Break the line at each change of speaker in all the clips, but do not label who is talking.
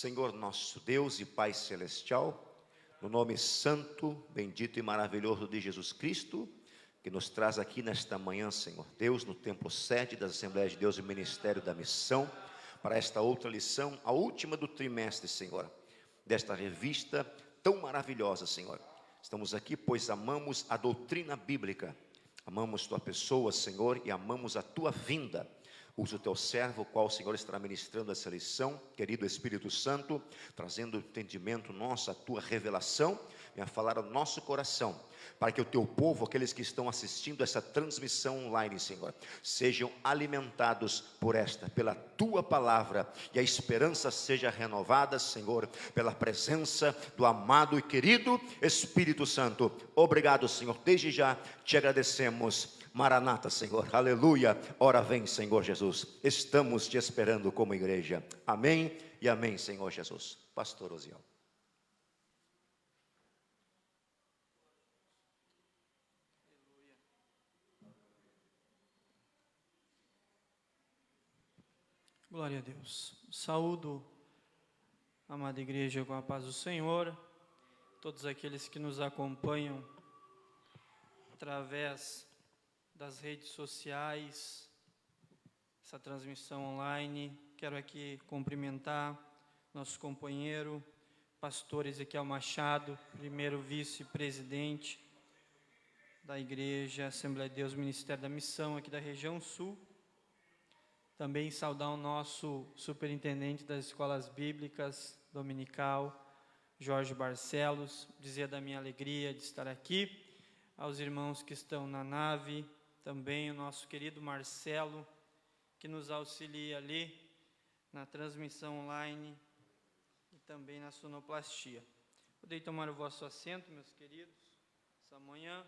Senhor nosso Deus e Pai Celestial, no nome santo, bendito e maravilhoso de Jesus Cristo, que nos traz aqui nesta manhã, Senhor Deus, no templo sede das Assembleias de Deus e Ministério da Missão, para esta outra lição, a última do trimestre, Senhor, desta revista tão maravilhosa, Senhor. Estamos aqui pois amamos a doutrina bíblica, amamos Tua pessoa, Senhor, e amamos a Tua vinda. Usa o Teu servo, o qual o Senhor estará ministrando essa lição, querido Espírito Santo, trazendo entendimento nosso, a Tua revelação, venha falar ao nosso coração, para que o Teu povo, aqueles que estão assistindo essa transmissão online, Senhor, sejam alimentados por pela Tua palavra, e a esperança seja renovada, Senhor, pela presença do amado e querido Espírito Santo. Obrigado, Senhor, desde já te agradecemos. Maranata, Senhor, aleluia, ora vem, Senhor Jesus, estamos te esperando como igreja, amém e amém, Senhor Jesus. Pastor Osiel.
Glória a Deus. Saúdo, amada igreja, com a paz do Senhor, todos aqueles que nos acompanham através das redes sociais, essa transmissão online. Quero aqui cumprimentar nosso companheiro, pastor Ezequiel Machado, primeiro vice-presidente da Igreja Assembleia de Deus Ministério da Missão, aqui da região sul. Também saudar o nosso superintendente das escolas bíblicas dominical, Jorge Barcelos, dizer da minha alegria de estar aqui, aos irmãos que estão na nave, também o nosso querido Marcelo, que nos auxilia ali na transmissão online e também na sonoplastia. Podem tomar o vosso assento, meus queridos, essa manhã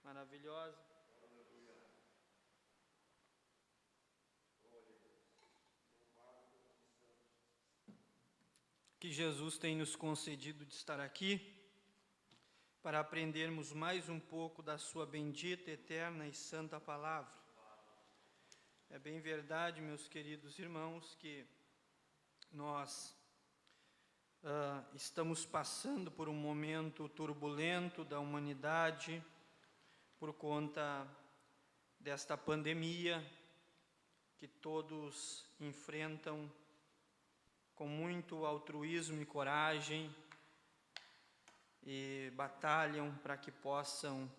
maravilhosa. Que Jesus tem nos concedido de estar aqui, para aprendermos mais um pouco da sua bendita, eterna e santa palavra. É bem verdade, meus queridos irmãos, que nós estamos passando por um momento turbulento da humanidade, por conta desta pandemia, que todos enfrentam com muito altruísmo e coragem, e batalham para que possam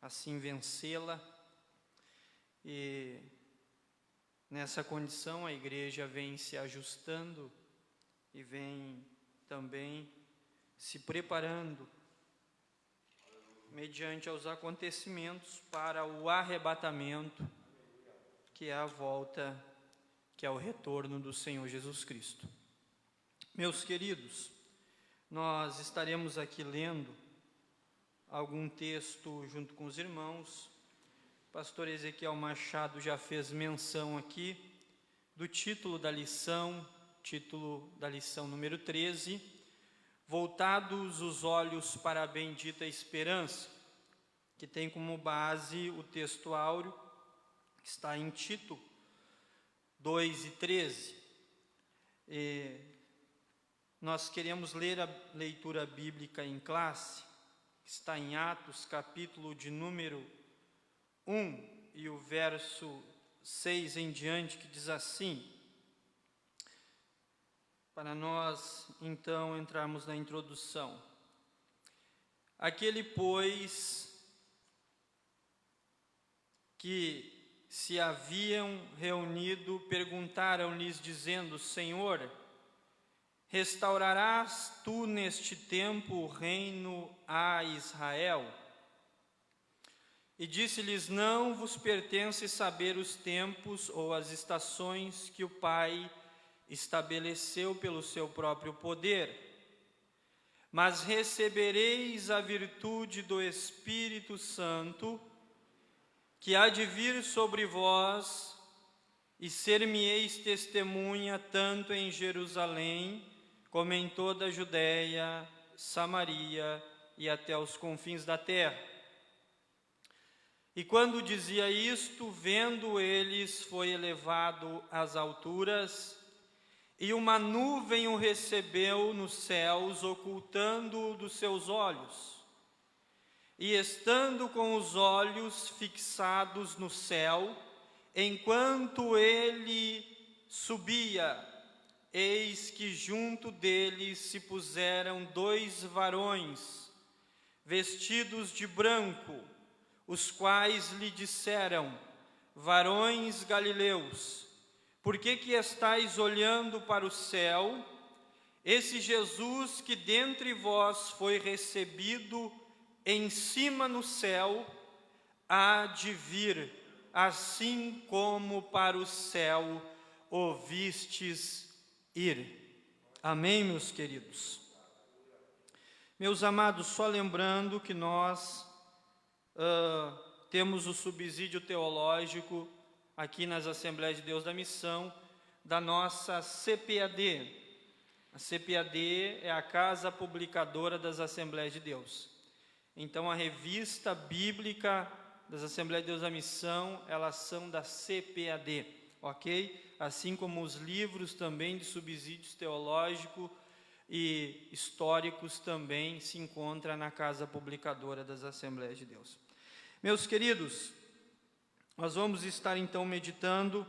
assim vencê-la. E nessa condição a igreja vem se ajustando e vem também se preparando mediante aos acontecimentos para o arrebatamento, que é a volta, que é o retorno do Senhor Jesus Cristo. Meus queridos, nós estaremos aqui lendo algum texto junto com os irmãos. O pastor Ezequiel Machado já fez menção aqui do título da lição número 13, Voltados os olhos para a bendita esperança, que tem como base o texto áureo, que está em Tito 2:13. Nós queremos ler a leitura bíblica em classe, que está em Atos, capítulo de número 1, e o verso 6 em diante, que diz assim, para nós, então, entrarmos na introdução. Aquele, pois, que se haviam reunido, perguntaram-lhes, dizendo, Senhor, restaurarás tu neste tempo o reino a Israel? E disse-lhes, não vos pertence saber os tempos ou as estações que o Pai estabeleceu pelo seu próprio poder, mas recebereis a virtude do Espírito Santo, que há de vir sobre vós, e ser-me-eis testemunha tanto em Jerusalém, como em toda a Judéia, Samaria e até os confins da terra. E quando dizia isto, vendo eles, foi elevado às alturas, e uma nuvem o recebeu nos céus, ocultando-o dos seus olhos. E estando com os olhos fixados no céu, enquanto ele subia, eis que junto dele se puseram 2 varões, vestidos de branco, os quais lhe disseram: varões galileus, por que estáis olhando para o céu? Esse Jesus que dentre vós foi recebido em cima no céu, há de vir, assim como para o céu o vistes ir. Amém, meus queridos? Meus amados, só lembrando que nós temos o subsídio teológico aqui nas Assembleias de Deus da Missão, da nossa CPAD. A CPAD é a Casa Publicadora das Assembleias de Deus. Então, a revista bíblica das Assembleias de Deus da Missão, elas são da CPAD, ok? Assim como os livros também de subsídios teológicos e históricos também se encontram na Casa Publicadora das Assembleias de Deus. Meus queridos, nós vamos estar então meditando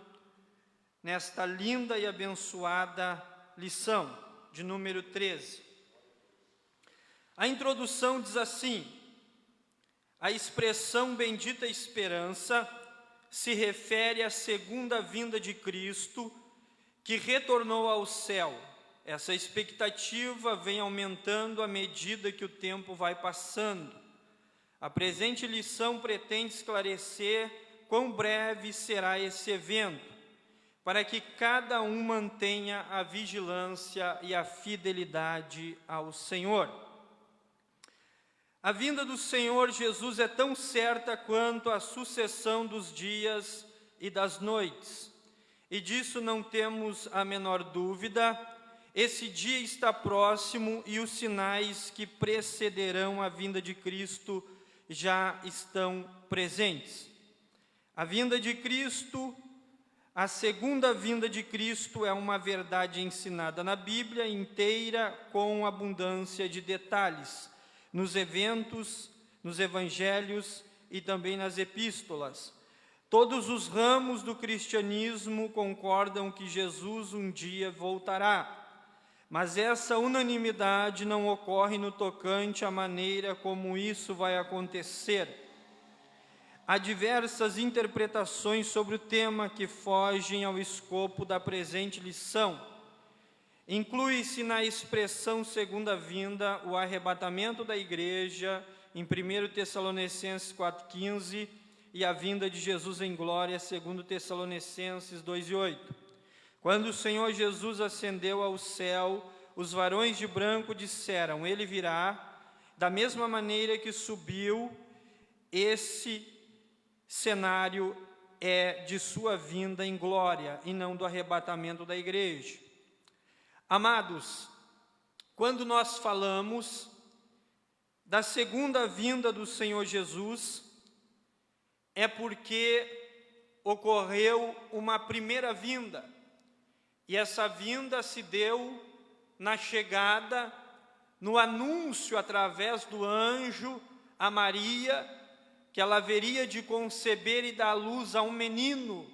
nesta linda e abençoada lição de número 13. A introdução diz assim: a expressão bendita esperança se refere à segunda vinda de Cristo, que retornou ao céu. Essa expectativa vem aumentando à medida que o tempo vai passando. A presente lição pretende esclarecer quão breve será esse evento, para que cada um mantenha a vigilância e a fidelidade ao Senhor. A vinda do Senhor Jesus é tão certa quanto a sucessão dos dias e das noites, e disso não temos a menor dúvida. Esse dia está próximo e os sinais que precederão a vinda de Cristo já estão presentes. A vinda de Cristo, a segunda vinda de Cristo, é uma verdade ensinada na Bíblia inteira com abundância de detalhes, nos eventos, nos evangelhos e também nas epístolas. Todos os ramos do cristianismo concordam que Jesus um dia voltará, mas essa unanimidade não ocorre no tocante à maneira como isso vai acontecer. Há diversas interpretações sobre o tema que fogem ao escopo da presente lição. Inclui-se na expressão segunda vinda o arrebatamento da igreja, em 1 Tessalonicenses 4,15, e a vinda de Jesus em glória, 2 Tessalonicenses 2,8. Quando o Senhor Jesus ascendeu ao céu, os varões de branco disseram: ele virá. Da mesma maneira que subiu, esse cenário é de sua vinda em glória e não do arrebatamento da igreja. Amados, quando nós falamos da segunda vinda do Senhor Jesus, é porque ocorreu uma primeira vinda, e essa vinda se deu na chegada, no anúncio através do anjo a Maria, que ela haveria de conceber e dar à luz a um menino,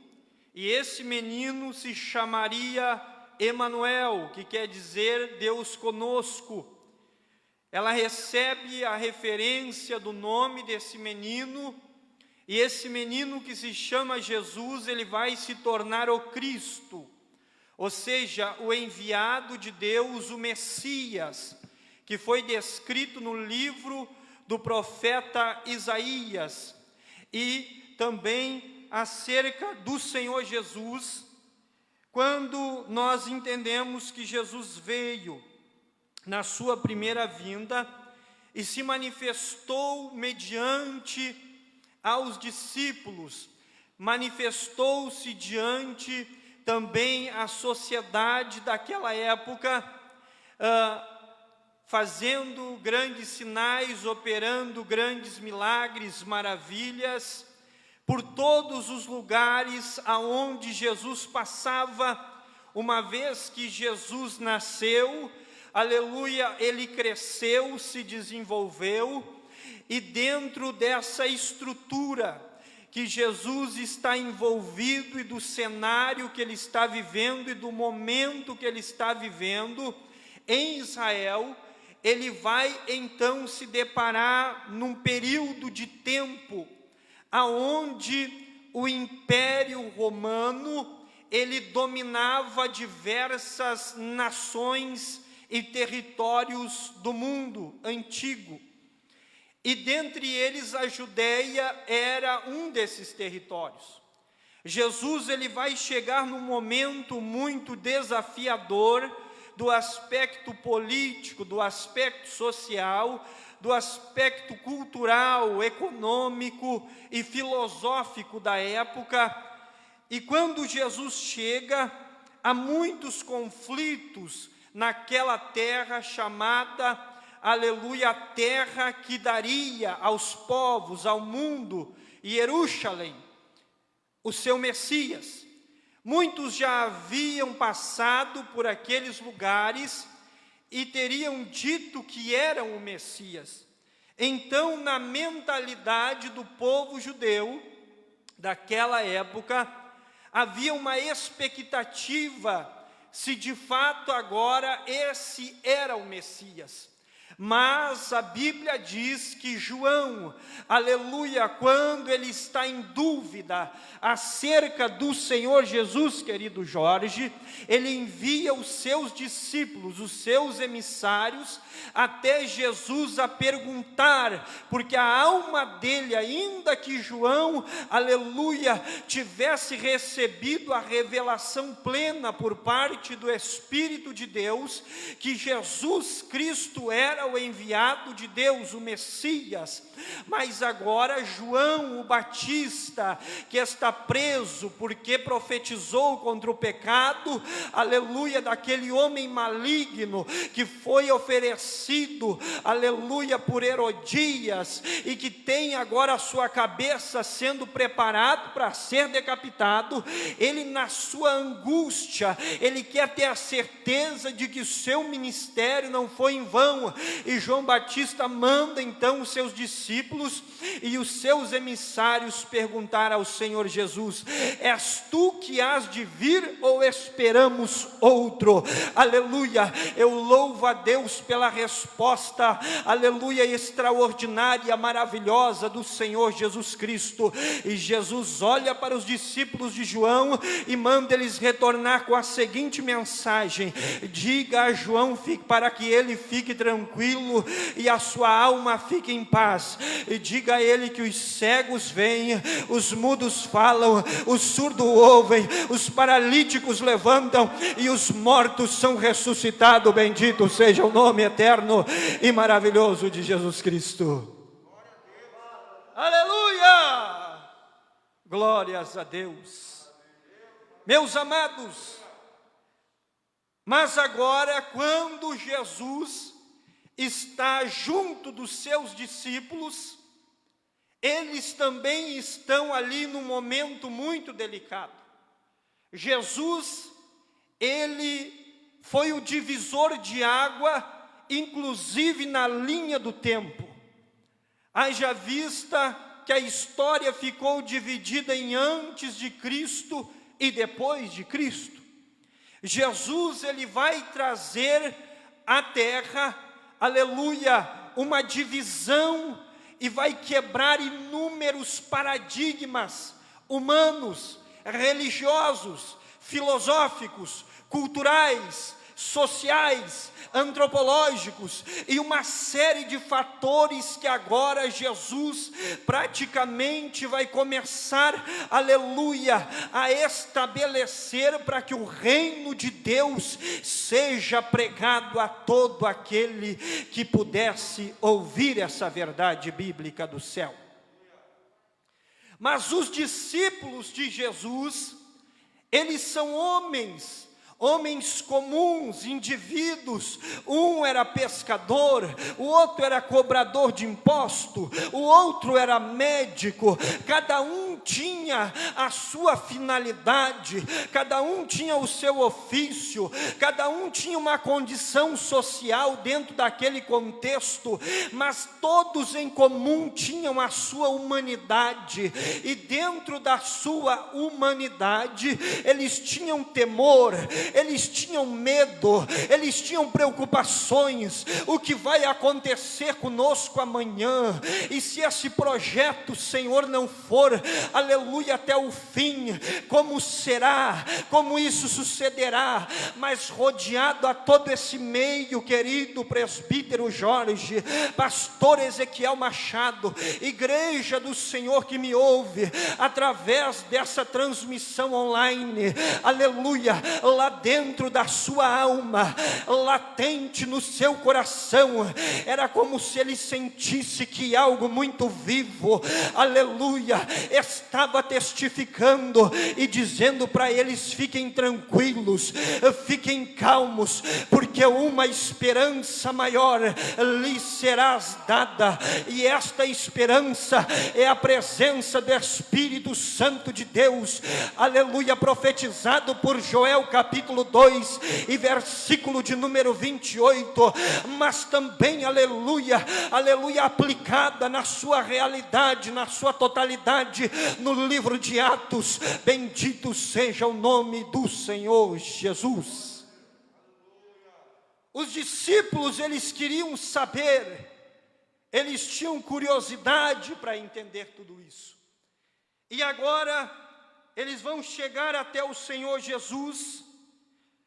e esse menino se chamaria Emanuel, que quer dizer Deus conosco. Ela recebe a referência do nome desse menino, e esse menino que se chama Jesus, ele vai se tornar o Cristo, ou seja, o enviado de Deus, o Messias, que foi descrito no livro do profeta Isaías. E também acerca do Senhor Jesus, quando nós entendemos que Jesus veio na sua primeira vinda e se manifestou mediante aos discípulos, manifestou-se diante também a sociedade daquela época, fazendo grandes sinais, operando grandes milagres, maravilhas, por todos os lugares aonde Jesus passava, uma vez que Jesus nasceu, aleluia, ele cresceu, se desenvolveu, e dentro dessa estrutura que Jesus está envolvido e do cenário que ele está vivendo e do momento que ele está vivendo em Israel, ele vai então se deparar num período de tempo aonde o Império Romano ele dominava diversas nações e territórios do mundo antigo. E dentre eles a Judéia era um desses territórios. Jesus ele vai chegar num momento muito desafiador do aspecto político, do aspecto social, do aspecto cultural, econômico e filosófico da época. E quando Jesus chega, há muitos conflitos naquela terra chamada, aleluia, a terra que daria aos povos, ao mundo, Jerusalém, o seu Messias. Muitos já haviam passado por aqueles lugares e teriam dito que eram o Messias. Então, na mentalidade do povo judeu daquela época, havia uma expectativa se de fato agora esse era o Messias. Mas a Bíblia diz que João, aleluia, quando ele está em dúvida acerca do Senhor Jesus, querido Jorge, ele envia os seus discípulos, os seus emissários, até Jesus a perguntar, porque a alma dele, ainda que João, aleluia, tivesse recebido a revelação plena por parte do Espírito de Deus, que Jesus Cristo era o enviado de Deus, o Messias, mas agora João o Batista, que está preso porque profetizou contra o pecado, aleluia, daquele homem maligno que foi oferecido, aleluia, por Herodias, e que tem agora a sua cabeça sendo preparado para ser decapitado. Ele, na sua angústia, ele quer ter a certeza de que o seu ministério não foi em vão, e João Batista manda então os seus discípulos e os seus emissários perguntar ao Senhor Jesus: és tu que hás de vir ou esperamos outro? Aleluia, eu louvo a Deus pela resposta, aleluia, extraordinária, maravilhosa do Senhor Jesus Cristo. E Jesus olha para os discípulos de João e manda eles retornar com a seguinte mensagem: diga a João para que ele fique tranquilo e a sua alma fique em paz, e diga a ele que os cegos veem, os mudos falam, os surdos ouvem, os paralíticos levantam e os mortos são ressuscitados. Bendito seja o nome eterno e maravilhoso de Jesus Cristo. Aleluia! Glórias a Deus. Meus amados, mas agora quando Jesus está junto dos seus discípulos, eles também estão ali num momento muito delicado. Jesus, ele foi o divisor de água, inclusive na linha do tempo. Haja vista que a história ficou dividida em antes de Cristo e depois de Cristo. Jesus, ele vai trazer à terra, aleluia, uma divisão e vai quebrar inúmeros paradigmas humanos, religiosos, filosóficos, culturais, sociais, antropológicos e uma série de fatores que agora Jesus praticamente vai começar, aleluia, a estabelecer para que o reino de Deus seja pregado a todo aquele que pudesse ouvir essa verdade bíblica do céu. Mas os discípulos de Jesus, eles são homens comuns, indivíduos. Um era pescador, o outro era cobrador de imposto, o outro era médico, cada um tinha a sua finalidade, cada um tinha o seu ofício, cada um tinha uma condição social dentro daquele contexto, mas todos em comum tinham a sua humanidade, e dentro da sua humanidade, eles tinham temor, eles tinham medo, eles tinham preocupações. O que vai acontecer conosco amanhã? E se esse projeto, Senhor, não for, aleluia, até o fim, como será? Como isso sucederá? Mas rodeado a todo esse meio, querido presbítero Jorge, pastor Ezequiel Machado, igreja do Senhor que me ouve, através dessa transmissão online, aleluia, lá dentro da sua alma, latente no seu coração, era como se ele sentisse que algo muito vivo, aleluia, estava testificando e dizendo para eles: fiquem tranquilos, fiquem calmos, porque uma esperança maior lhes será dada, e esta esperança é a presença do Espírito Santo de Deus, aleluia, profetizado por Joel capítulo 2 e versículo de número 28, mas também, aleluia, aleluia, aplicada na sua realidade, na sua totalidade, no livro de Atos. Bendito seja o nome do Senhor Jesus. Os discípulos, eles queriam saber, eles tinham curiosidade para entender tudo isso, e agora eles vão chegar até o Senhor Jesus,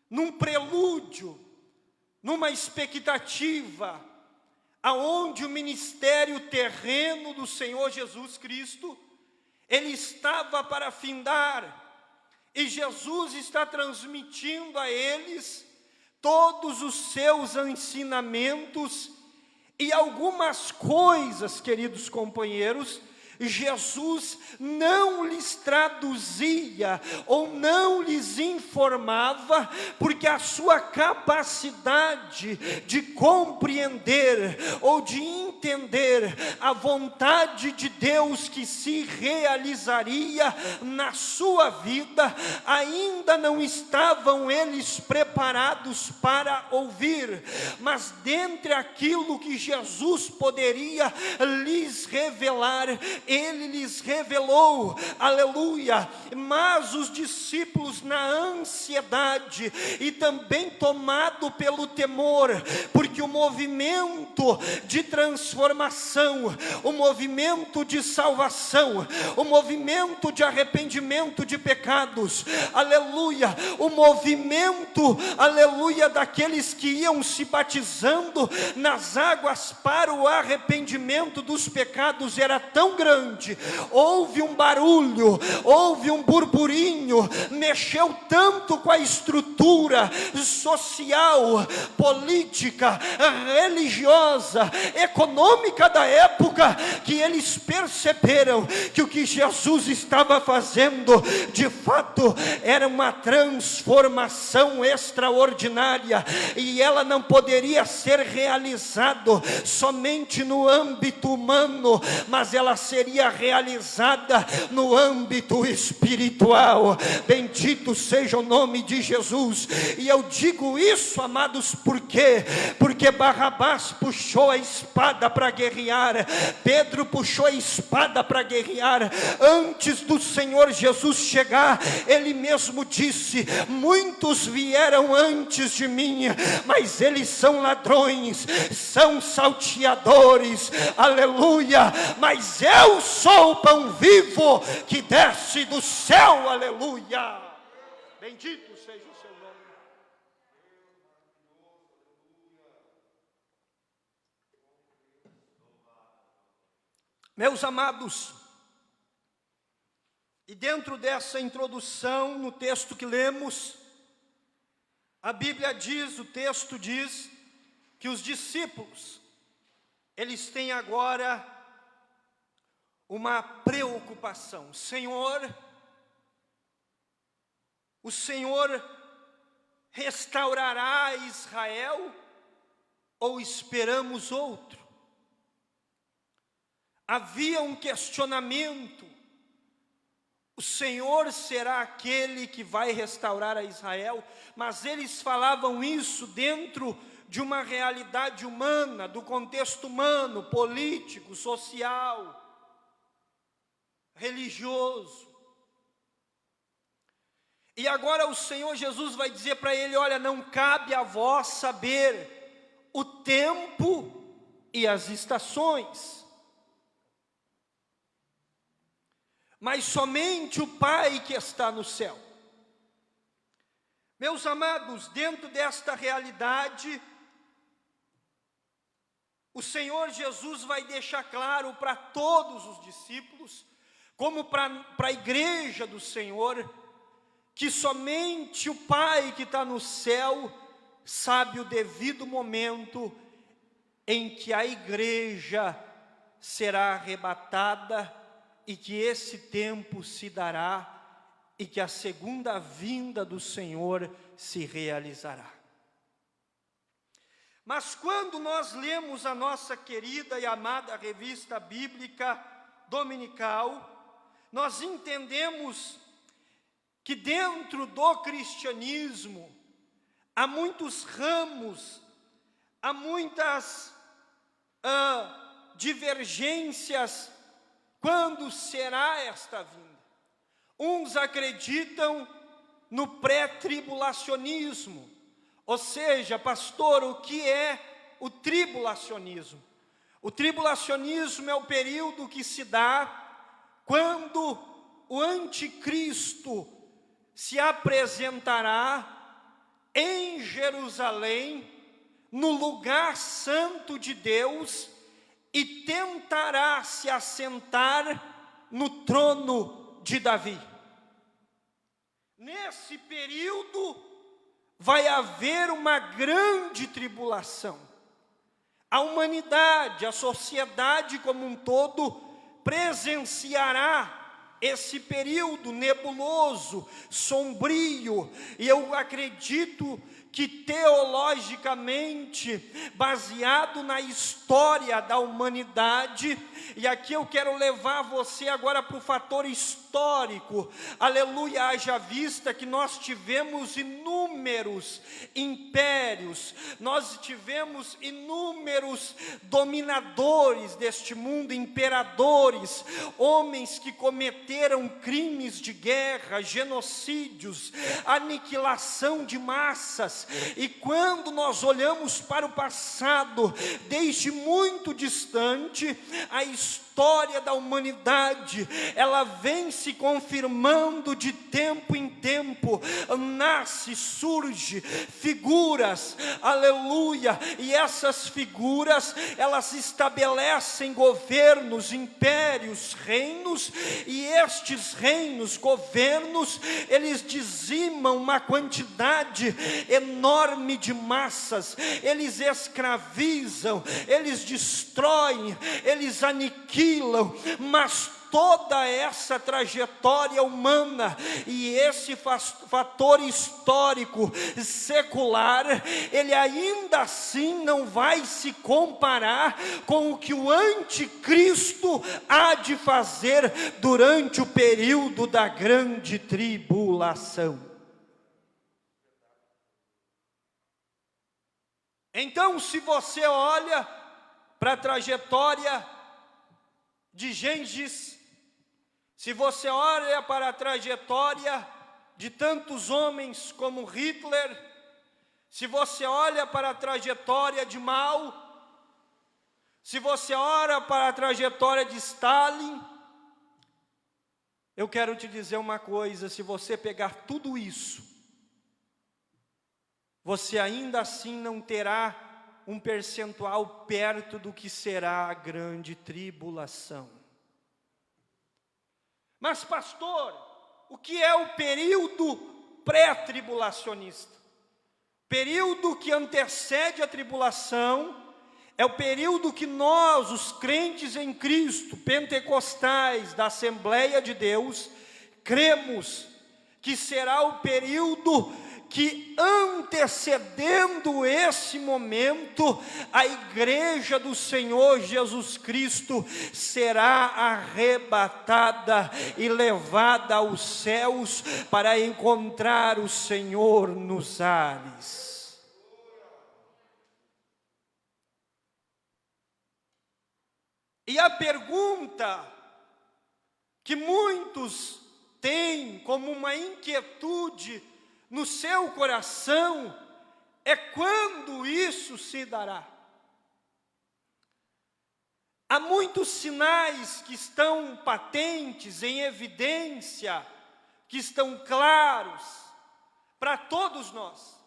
num prelúdio, numa expectativa, aonde o ministério terreno do Senhor Jesus Cristo, ele estava para findar, e Jesus está transmitindo a eles todos os seus ensinamentos, e algumas coisas, queridos companheiros, Jesus não lhes traduzia ou não lhes informava, porque a sua capacidade de compreender ou de entender a vontade de Deus que se realizaria na sua vida, ainda não estavam eles preparados para ouvir. Mas dentre aquilo que Jesus poderia lhes revelar, ele lhes revelou, aleluia. Mas os discípulos, na ansiedade e também tomado pelo temor, porque o movimento de transformação, o movimento de salvação, o movimento de arrependimento de pecados, aleluia, o movimento, aleluia, daqueles que iam se batizando nas águas para o arrependimento dos pecados era tão grande, houve um barulho, houve um burburinho, mexeu tanto com a estrutura social, política, religiosa, econômica da época, que eles perceberam que o que Jesus estava fazendo, de fato, era uma transformação extraordinária, e ela não poderia ser realizada somente no âmbito humano, mas ela seria realizada no âmbito espiritual. Bendito seja o nome de Jesus. E eu digo isso, amados, por quê? Porque Barrabás puxou a espada para guerrear, Pedro puxou a espada para guerrear. Antes do Senhor Jesus chegar, ele mesmo disse: muitos vieram antes de mim, mas eles são ladrões, são salteadores, aleluia, mas eu sou o pão vivo que desce do céu, aleluia. Bendito seja o seu nome. Meus amados, e dentro dessa introdução, no texto que lemos, a Bíblia diz, o texto diz, que os discípulos, eles têm agora uma preocupação. Senhor, o Senhor restaurará Israel ou esperamos outro? Havia um questionamento o Senhor será aquele que vai restaurar a Israel, mas eles falavam isso dentro de uma realidade humana, do contexto humano, político, social, religioso. E agora o Senhor Jesus vai dizer para ele: olha, não cabe a vós saber o tempo e as estações, mas somente o Pai que está no céu. Meus amados, dentro desta realidade, o Senhor Jesus vai deixar claro para todos os discípulos, como para a igreja do Senhor, que somente o Pai que está no céu sabe o devido momento em que a igreja será arrebatada, e que esse tempo se dará, e que a segunda vinda do Senhor se realizará. Mas quando nós lemos a nossa querida e amada revista bíblica dominical, nós entendemos que dentro do cristianismo há muitos ramos, há muitas divergências quando será esta vinda. Uns acreditam no pré-tribulacionismo, ou seja, pastor, o que é o tribulacionismo? O tribulacionismo é o período que se dá quando o anticristo se apresentará em Jerusalém, no lugar santo de Deus, e tentará se assentar no trono de Davi. Nesse período vai haver uma grande tribulação. A humanidade, a sociedade como um todo, presenciará esse período nebuloso, sombrio, e eu acredito que teologicamente, baseado na história da humanidade, e aqui eu quero levar você agora para o fator histórico, aleluia, haja vista que nós tivemos inúmeros impérios, nós tivemos inúmeros dominadores deste mundo, imperadores, homens que cometeram crimes de guerra, genocídios, aniquilação de massas. E quando nós olhamos para o passado, desde muito distante, a história da humanidade, ela vem se confirmando de tempo em tempo, nasce, surge figuras, aleluia, e essas figuras, elas estabelecem governos, impérios, reinos, e estes reinos, governos, eles dizimam uma quantidade enorme de massas, eles escravizam, eles destroem, eles aniquilam, mas toda essa trajetória humana e esse fator histórico secular, ele ainda assim não vai se comparar com o que o anticristo há de fazer durante o período da grande tribulação. Então, se você olha para a trajetória de Gengis, se você olha para a trajetória de tantos homens como Hitler, se você olha para a trajetória de Mao, se você olha para a trajetória de Stalin, eu quero te dizer uma coisa: se você pegar tudo isso, você ainda assim não terá um percentual perto do que será a grande tribulação. Mas pastor, o que é o período pré-tribulacionista? Período que antecede a tribulação, é o período que nós, os crentes em Cristo, pentecostais da Assembleia de Deus, cremos que será o período que antecedendo esse momento, a igreja do Senhor Jesus Cristo será arrebatada e levada aos céus para encontrar o Senhor nos ares. E a pergunta que muitos têm como uma inquietude no seu coração é quando isso se dará. Há muitos sinais que estão patentes, em evidência, que estão claros para todos nós.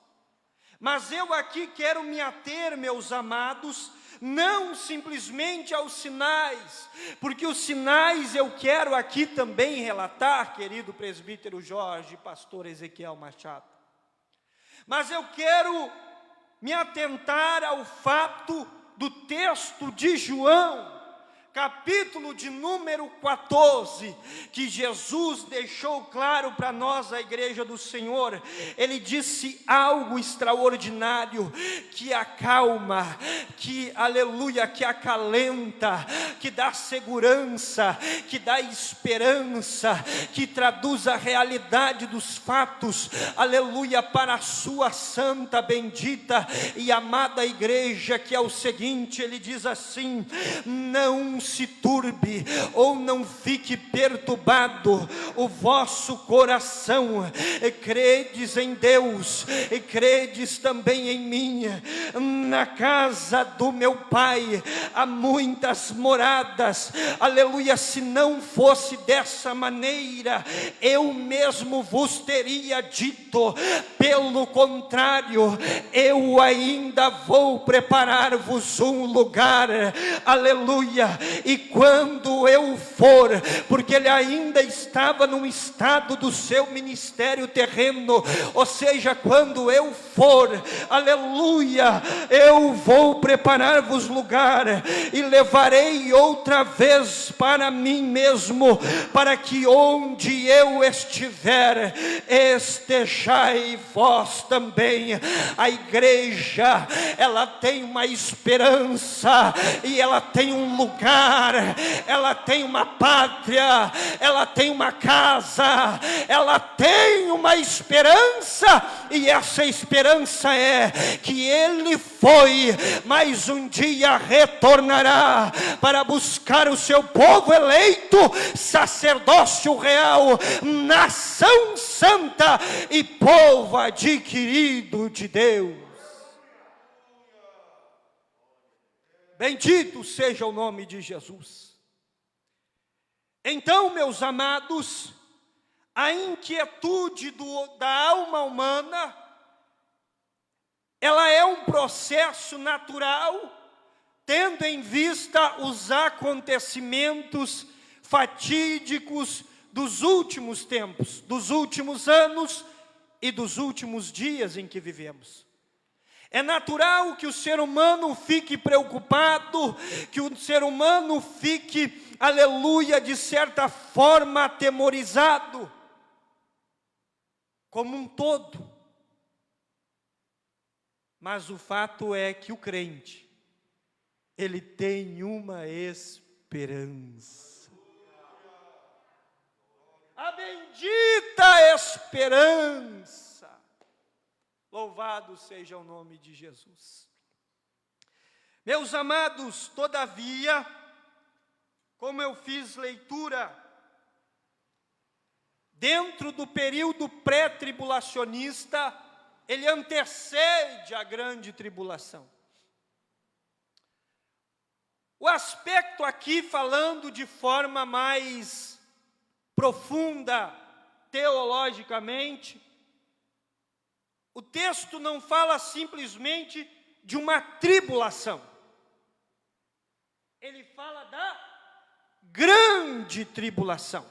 Mas eu aqui quero me ater, meus amados, não simplesmente aos sinais, porque os sinais eu quero aqui também relatar, querido presbítero Jorge, pastor Ezequiel Machado. Mas eu quero me atentar ao fato do texto de João, capítulo de número 14, que Jesus deixou claro para nós, a igreja do Senhor. Ele disse algo extraordinário, que acalma, que, aleluia, que acalenta, que dá segurança, que dá esperança, que traduz a realidade dos fatos, aleluia, para a sua santa, bendita e amada igreja, que é o seguinte, ele diz assim: não se turbe ou não fique perturbado o vosso coração, credes em Deus e credes também em mim. Na casa do meu Pai há muitas moradas, aleluia. Se não fosse dessa maneira, eu mesmo vos teria dito. Pelo contrário, eu ainda vou preparar-vos um lugar, aleluia. E quando eu for, porque ele ainda estava num estado do seu ministério terreno, ou seja, quando eu for, aleluia, eu vou preparar-vos lugar, e levarei outra vez para mim mesmo, para que onde eu estiver, estejai vós também. A igreja, ela tem uma esperança, e ela tem um lugar, ela tem uma pátria, ela tem uma casa, ela tem uma esperança, e essa esperança é que ele foi, mas um dia retornará para buscar o seu povo eleito, sacerdócio real, nação santa e povo adquirido de Deus. Bendito seja o nome de Jesus. Então, meus amados, a inquietude da alma humana, ela é um processo natural, tendo em vista os acontecimentos fatídicos dos últimos tempos, dos últimos anos e dos últimos dias em que vivemos. É natural que o ser humano fique preocupado, que o ser humano fique, aleluia, de certa forma atemorizado, como um todo. Mas o fato é que o crente, ele tem uma esperança. A bendita esperança. Louvado seja o nome de Jesus. Meus amados, todavia, como eu fiz leitura, dentro do período pré-tribulacionista, ele antecede a grande tribulação. O aspecto aqui, falando de forma mais profunda, teologicamente, o texto não fala simplesmente de uma tribulação. Ele fala da grande tribulação.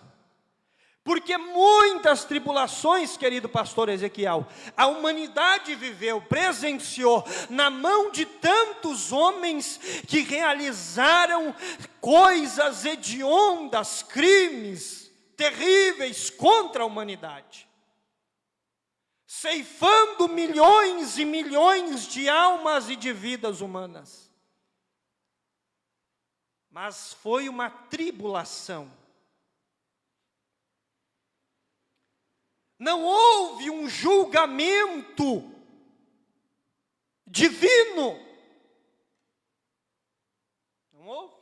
Porque muitas tribulações, querido pastor Ezequiel, a humanidade viveu, presenciou, na mão de tantos homens que realizaram coisas hediondas, crimes terríveis contra a humanidade. ceifando milhões e milhões de almas e de vidas humanas. Mas foi uma tribulação. Não houve um julgamento divino. Não houve.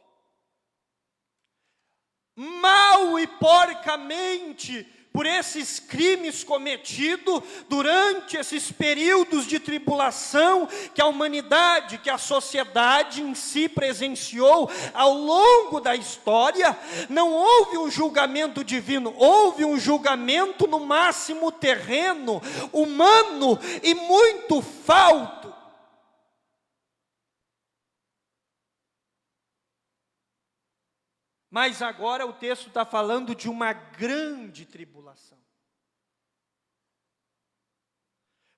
Mal e porcamente, por esses crimes cometidos durante esses períodos de tribulação que a humanidade, que a sociedade em si presenciou ao longo da história, não houve um julgamento divino, houve um julgamento no máximo terreno, humano e muito falto. Mas agora o texto está falando de uma grande tribulação.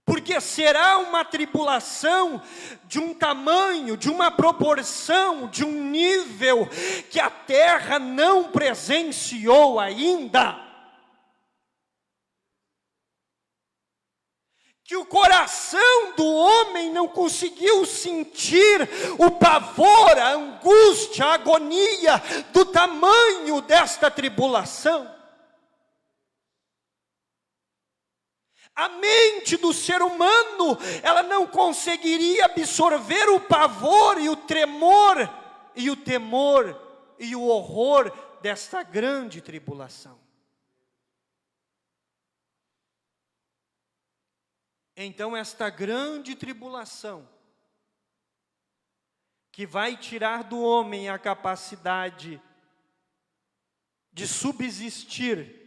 Porque será uma tribulação de um tamanho, de uma proporção, de um nível que a terra não presenciou ainda. Que o coração do homem não conseguiu sentir o pavor, a angústia, a agonia do tamanho desta tribulação. A mente do ser humano, ela não conseguiria absorver o pavor e o tremor, e o temor e o horror desta grande tribulação. Então, esta grande tribulação, que vai tirar do homem a capacidade de subsistir,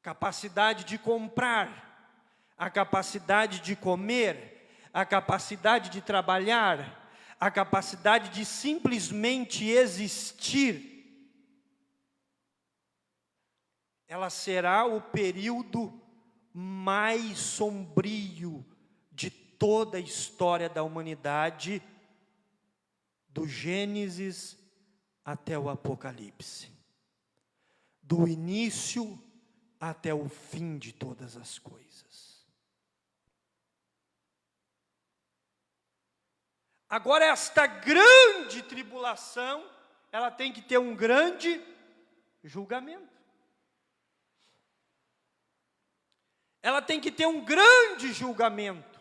capacidade de comprar, a capacidade de comer, a capacidade de trabalhar, a capacidade de simplesmente existir, ela será o período mais sombrio de toda a história da humanidade, do Gênesis até o Apocalipse, do início até o fim de todas as coisas. Agora, esta grande tribulação, ela tem que ter um grande julgamento. Ela tem que ter um grande julgamento,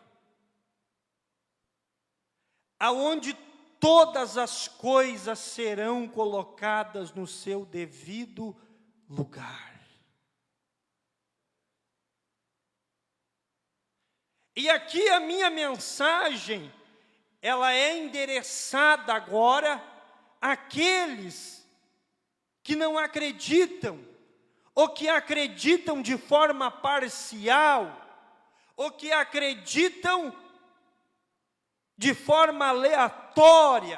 aonde todas as coisas serão colocadas no seu devido lugar. E aqui a minha mensagem, ela é endereçada agora àqueles que não acreditam, ou que acreditam de forma parcial, ou que acreditam de forma aleatória.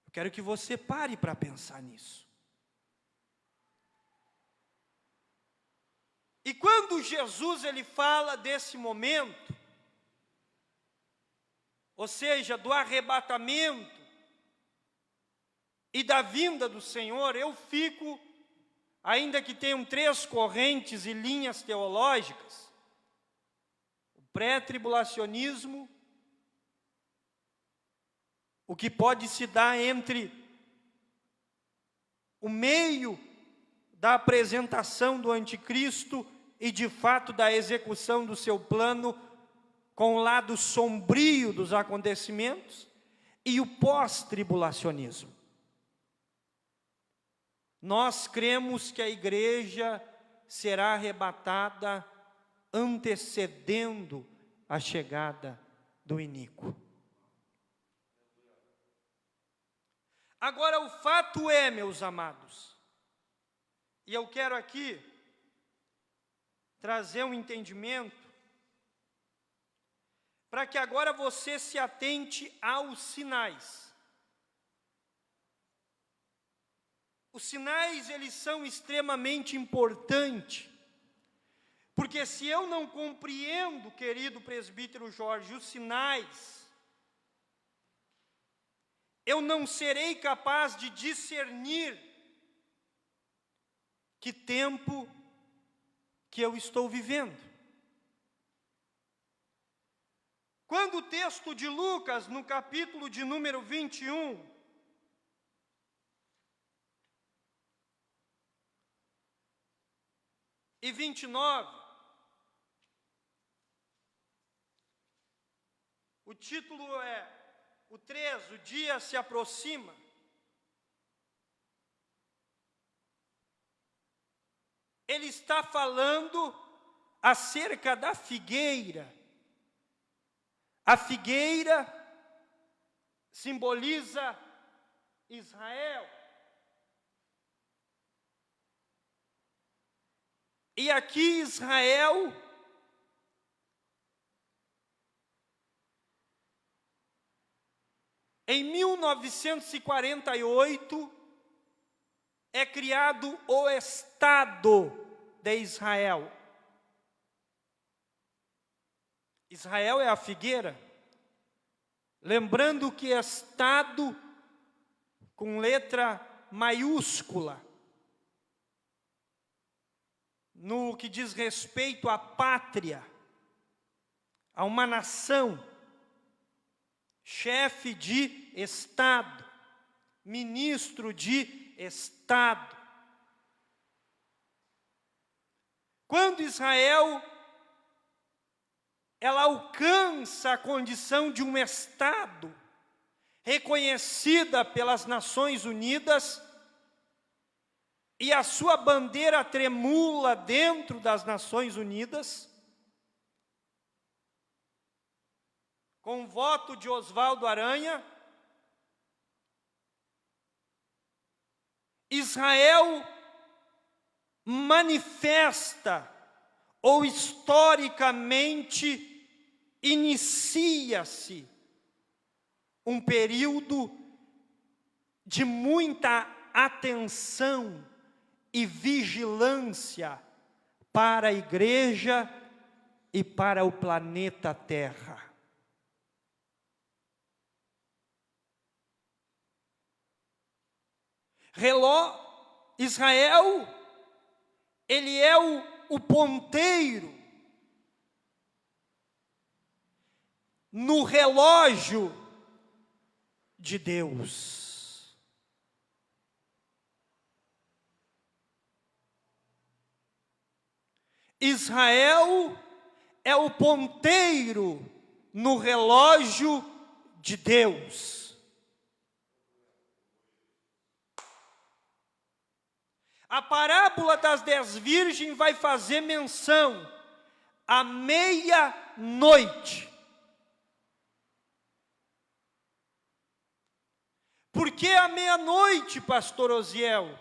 Eu quero que você pare para pensar nisso. E quando Jesus ele fala desse momento, ou seja, do arrebatamento e da vinda do Senhor, eu fico, ainda que tenham 3 correntes e linhas teológicas, o pré-tribulacionismo, o que pode se dar entre o meio da apresentação do anticristo e de fato da execução do seu plano, com o lado sombrio dos acontecimentos, e o pós-tribulacionismo. Nós cremos que a igreja será arrebatada antecedendo a chegada do iníquo. Agora, o fato é, meus amados, e eu quero aqui trazer um entendimento, para que agora você se atente aos sinais. Os sinais, eles são extremamente importantes, porque se eu não compreendo, querido presbítero Jorge, os sinais, eu não serei capaz de discernir que tempo que eu estou vivendo. Quando o texto de Lucas, no capítulo de número 21, e 29, o título é o 3, o dia se aproxima. Ele está falando acerca da figueira. A figueira simboliza Israel. E aqui Israel em 1948 é criado o Estado de Israel. Israel é a figueira. Lembrando que Estado com letra maiúscula, no que diz respeito à pátria, a uma nação, chefe de Estado, ministro de Estado. Quando Israel ela alcança a condição de um Estado reconhecida pelas Nações Unidas e a sua bandeira tremula dentro das Nações Unidas, com o voto de Oswaldo Aranha, Israel manifesta ou historicamente inicia-se um período de muita atenção e vigilância para a igreja e para o planeta Terra. Israel, ele é o ponteiro no relógio de Deus. Israel é o ponteiro no relógio de Deus. A parábola das 10 virgens vai fazer menção à meia-noite. Por que a meia-noite, pastor Osiel?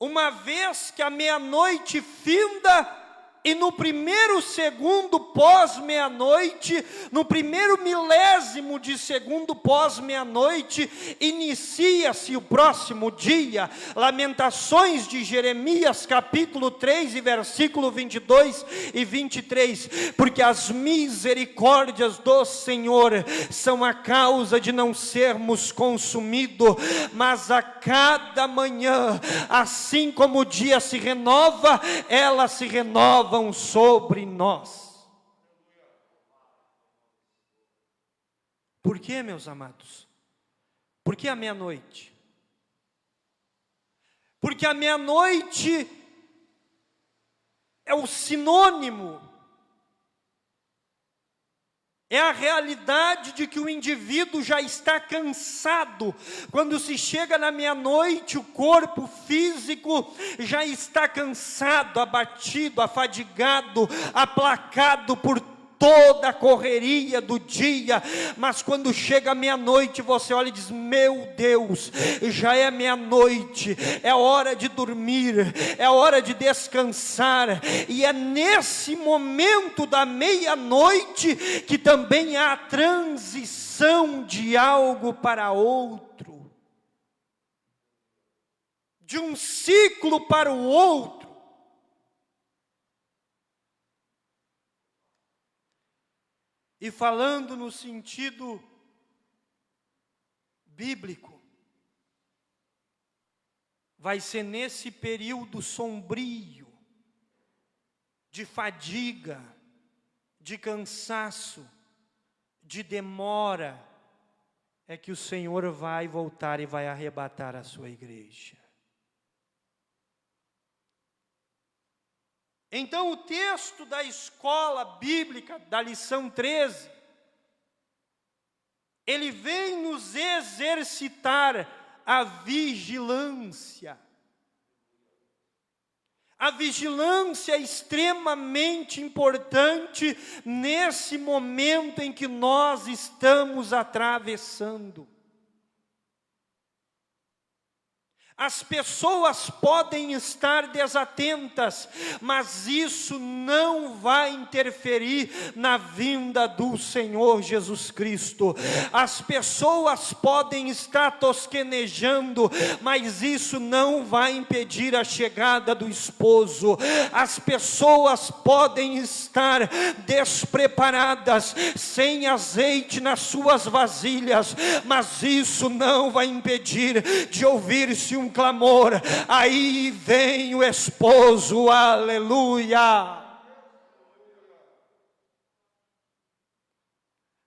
Uma vez que a meia-noite finda e no primeiro segundo pós-meia-noite, no primeiro milésimo de segundo pós-meia-noite, inicia-se o próximo dia. Lamentações de Jeremias, capítulo 3, e versículo 22 e 23. Porque as misericórdias do Senhor são a causa de não sermos consumidos, mas a cada manhã, assim como o dia se renova, elas se renovam sobre nós. Por que, meus amados? Por que a meia-noite? Porque a meia-noite é o sinônimo, é a realidade de que o indivíduo já está cansado. Quando se chega na meia-noite, o corpo físico já está cansado, abatido, afadigado, aplacado por toda a correria do dia. Mas quando chega a meia-noite, você olha e diz: meu Deus, já é meia-noite, é hora de dormir, é hora de descansar. E é nesse momento da meia-noite que também há a transição de algo para outro, de um ciclo para o outro. E falando no sentido bíblico, vai ser nesse período sombrio de fadiga, de cansaço, de demora, é que o Senhor vai voltar e vai arrebatar a sua igreja. Então o texto da escola bíblica, da lição 13, ele vem nos exercitar a vigilância. A vigilância é extremamente importante nesse momento em que nós estamos atravessando. As pessoas podem estar desatentas, mas isso não vai interferir na vinda do Senhor Jesus Cristo. As pessoas podem estar tosquenejando, mas isso não vai impedir a chegada do esposo. As pessoas podem estar despreparadas, sem azeite nas suas vasilhas, mas isso não vai impedir de ouvir-se um clamor: aí vem o esposo, aleluia.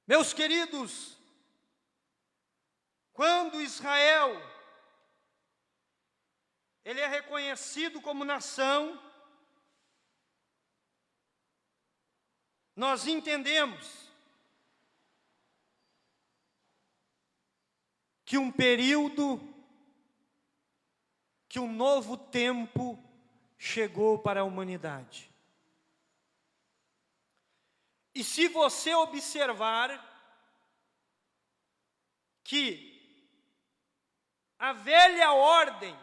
Meus queridos, quando Israel, ele é reconhecido como nação, nós entendemos que um novo tempo chegou para a humanidade. E se você observar que a velha ordem,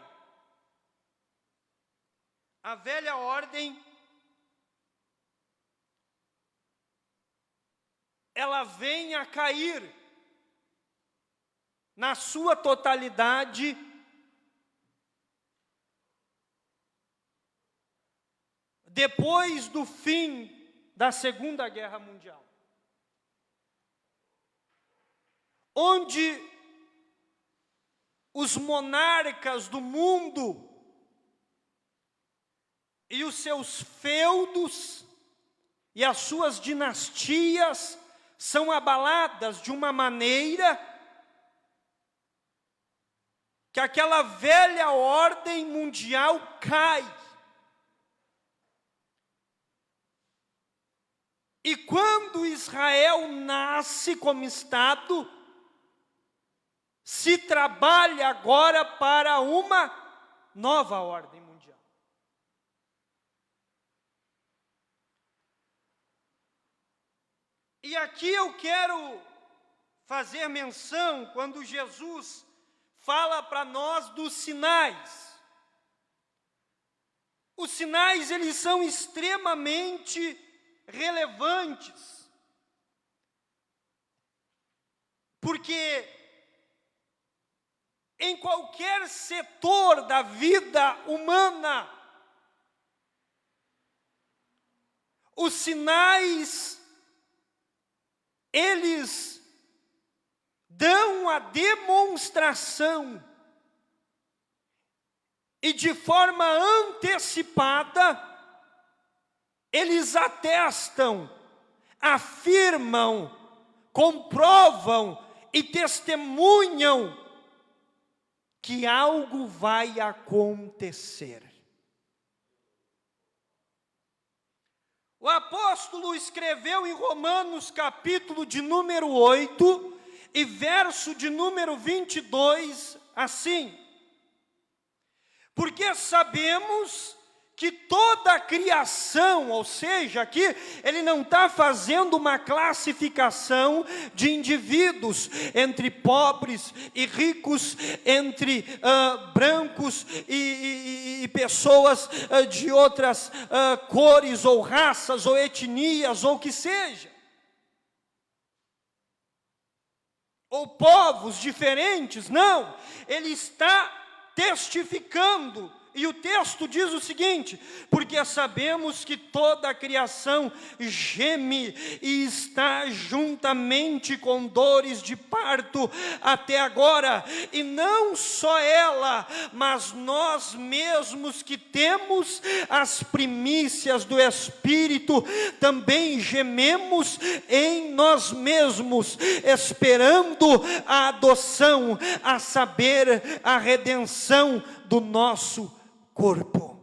ela vem a cair na sua totalidade depois do fim da Segunda Guerra Mundial, onde os monarcas do mundo e os seus feudos e as suas dinastias são abaladas de uma maneira que aquela velha ordem mundial cai. E quando Israel nasce como Estado, se trabalha agora para uma nova ordem mundial. E aqui eu quero fazer menção quando Jesus fala para nós dos sinais. Os sinais, eles são extremamente relevantes, porque em qualquer setor da vida humana, os sinais, eles dão a demonstração e de forma antecipada eles atestam, afirmam, comprovam e testemunham que algo vai acontecer. O apóstolo escreveu em Romanos capítulo de número 8 e verso de número 22 assim: porque sabemos que toda a criação, ou seja, aqui ele não está fazendo uma classificação de indivíduos entre pobres e ricos, entre brancos e pessoas de outras cores ou raças ou etnias ou o que seja, ou povos diferentes. Não, ele está testificando E o texto diz o seguinte: porque sabemos que toda a criação geme e está juntamente com dores de parto até agora, e não só ela, mas nós mesmos que temos as primícias do Espírito, também gememos em nós mesmos, esperando a adoção, a saber, a redenção do nosso corpo.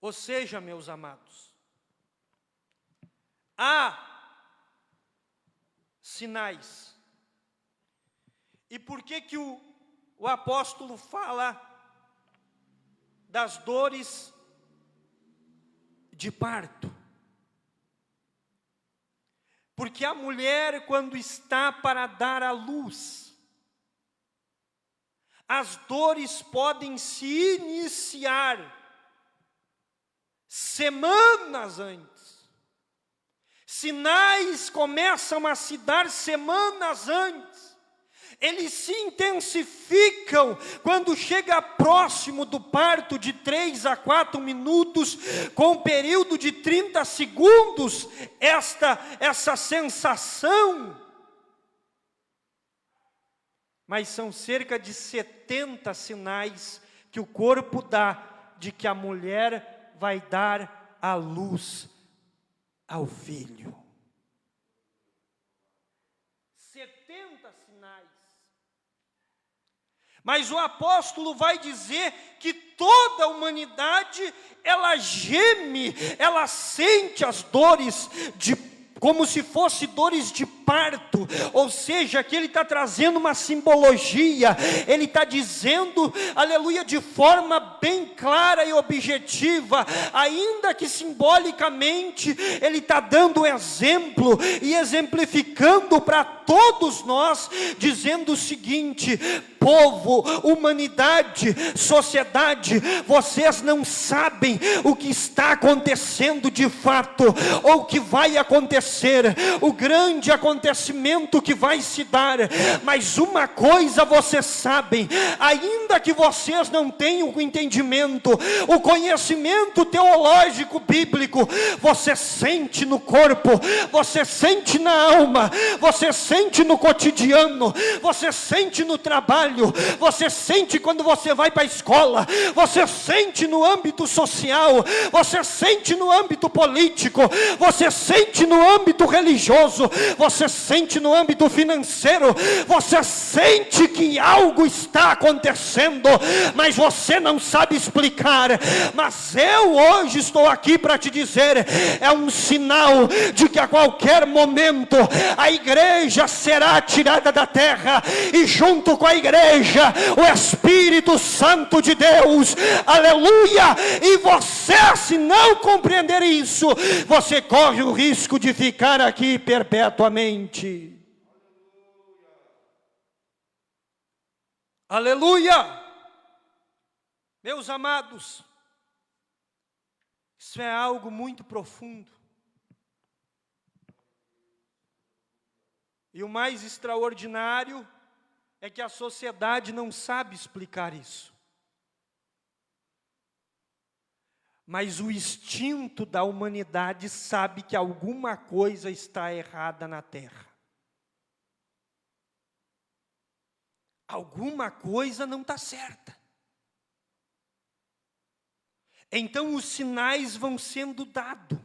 Ou seja, meus amados, há sinais. E por que o apóstolo fala das dores de parto? Porque a mulher, quando está para dar à luz, as dores podem se iniciar semanas antes. Sinais começam a se dar semanas antes. Eles se intensificam quando chega próximo do parto de 3 a 4 minutos, com um período de 30 segundos, essa sensação. Mas são cerca de 70 sinais que o corpo dá de que a mulher vai dar à luz ao filho. 70 sinais. Mas o apóstolo vai dizer que toda a humanidade, ela geme, ela sente as dores como se fosse dores de parto, ou seja, que ele está trazendo uma simbologia, ele está dizendo, aleluia, de forma bem clara e objetiva, ainda que simbolicamente, ele está dando exemplo, e exemplificando para todos nós, dizendo o seguinte: povo, humanidade, sociedade, vocês não sabem o que está acontecendo de fato, ou o que vai acontecer, o grande acontecimento que vai se dar. Mas uma coisa vocês sabem, ainda que vocês não tenham o entendimento, o conhecimento teológico bíblico, você sente no corpo, você sente na alma, você sente no cotidiano, você sente no trabalho, você sente quando você vai para a escola, você sente no âmbito social, você sente no âmbito político, você sente no âmbito religioso, você sente no âmbito financeiro, você sente que algo está acontecendo, mas você não sabe explicar. Mas eu hoje estou aqui para te dizer, é um sinal de que a qualquer momento a igreja será tirada da terra, e junto com a igreja o Espírito Santo de Deus, aleluia. E você, se não compreender isso, você corre o risco de ficar aqui perpetuamente. Aleluia. Meus amados, isso é algo muito profundo. E o mais extraordinário é que a sociedade não sabe explicar isso. Mas o instinto da humanidade sabe que alguma coisa está errada na terra. Alguma coisa não está certa. Então os sinais vão sendo dados.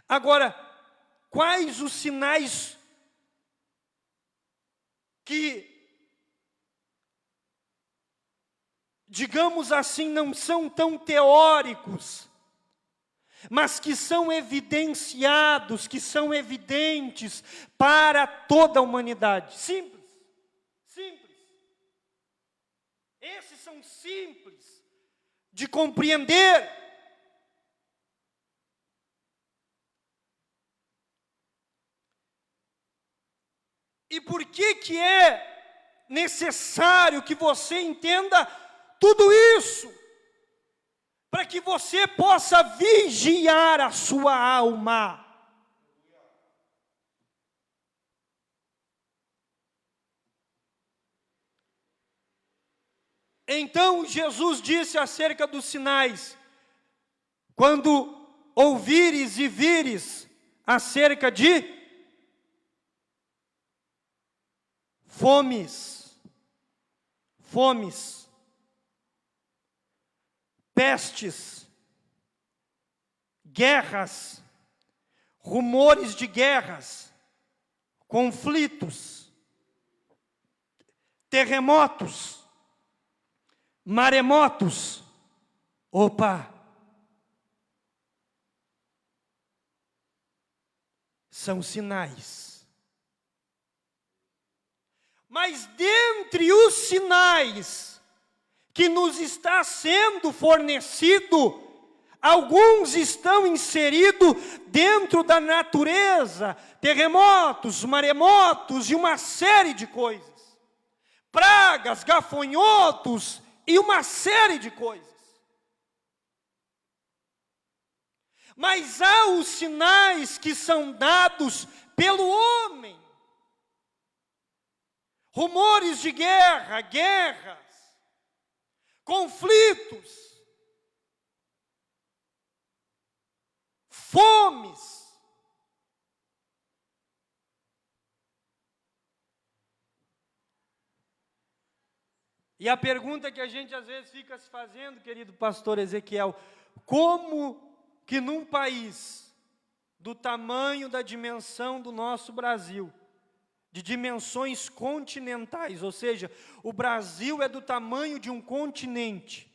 Agora, quais os sinais que, digamos assim, não são tão teóricos, mas que são evidenciados, que são evidentes para toda a humanidade? Simples, simples. Esses são simples de compreender. E por que é necessário que você entenda tudo isso? Para que você possa vigiar a sua alma. Então Jesus disse acerca dos sinais: quando ouvires e vires acerca de fomes, pestes, guerras, rumores de guerras, conflitos, terremotos, maremotos. Opa! São sinais. Mas dentre os sinais que nos está sendo fornecido, alguns estão inseridos dentro da natureza, terremotos, maremotos e uma série de coisas. Pragas, gafanhotos e uma série de coisas. Mas há os sinais que são dados pelo homem. Rumores de guerra, guerras, conflitos, fomes. E a pergunta que a gente às vezes fica se fazendo, querido pastor Ezequiel: como que num país do tamanho da dimensão do nosso Brasil, de dimensões continentais, ou seja, o Brasil é do tamanho de um continente,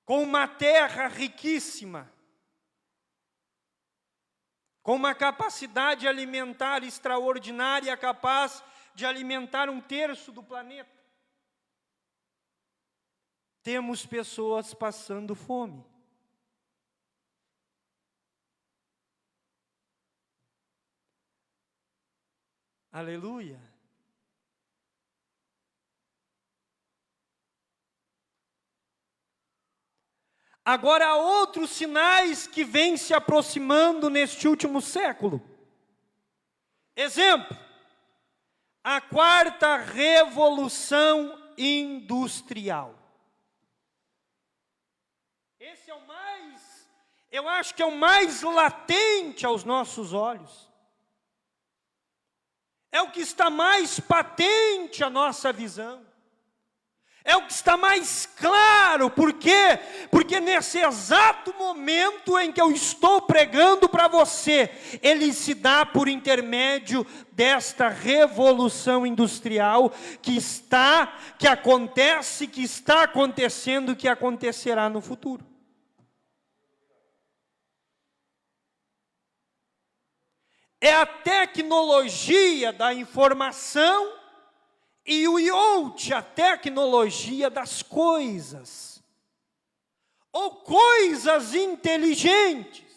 com uma terra riquíssima, com uma capacidade alimentar extraordinária, capaz de alimentar 1/3 do planeta, temos pessoas passando fome. Aleluia. Agora há outros sinais que vêm se aproximando neste último século. Exemplo: a 4ª revolução industrial. Esse é o mais, eu acho que é o mais latente aos nossos olhos. É o que está mais patente à nossa visão. É o que está mais claro. Por quê? Porque nesse exato momento em que eu estou pregando para você, ele se dá por intermédio desta revolução industrial que acontece, que está acontecendo, que acontecerá no futuro. É a tecnologia da informação e o IoT, a tecnologia das coisas, ou coisas inteligentes.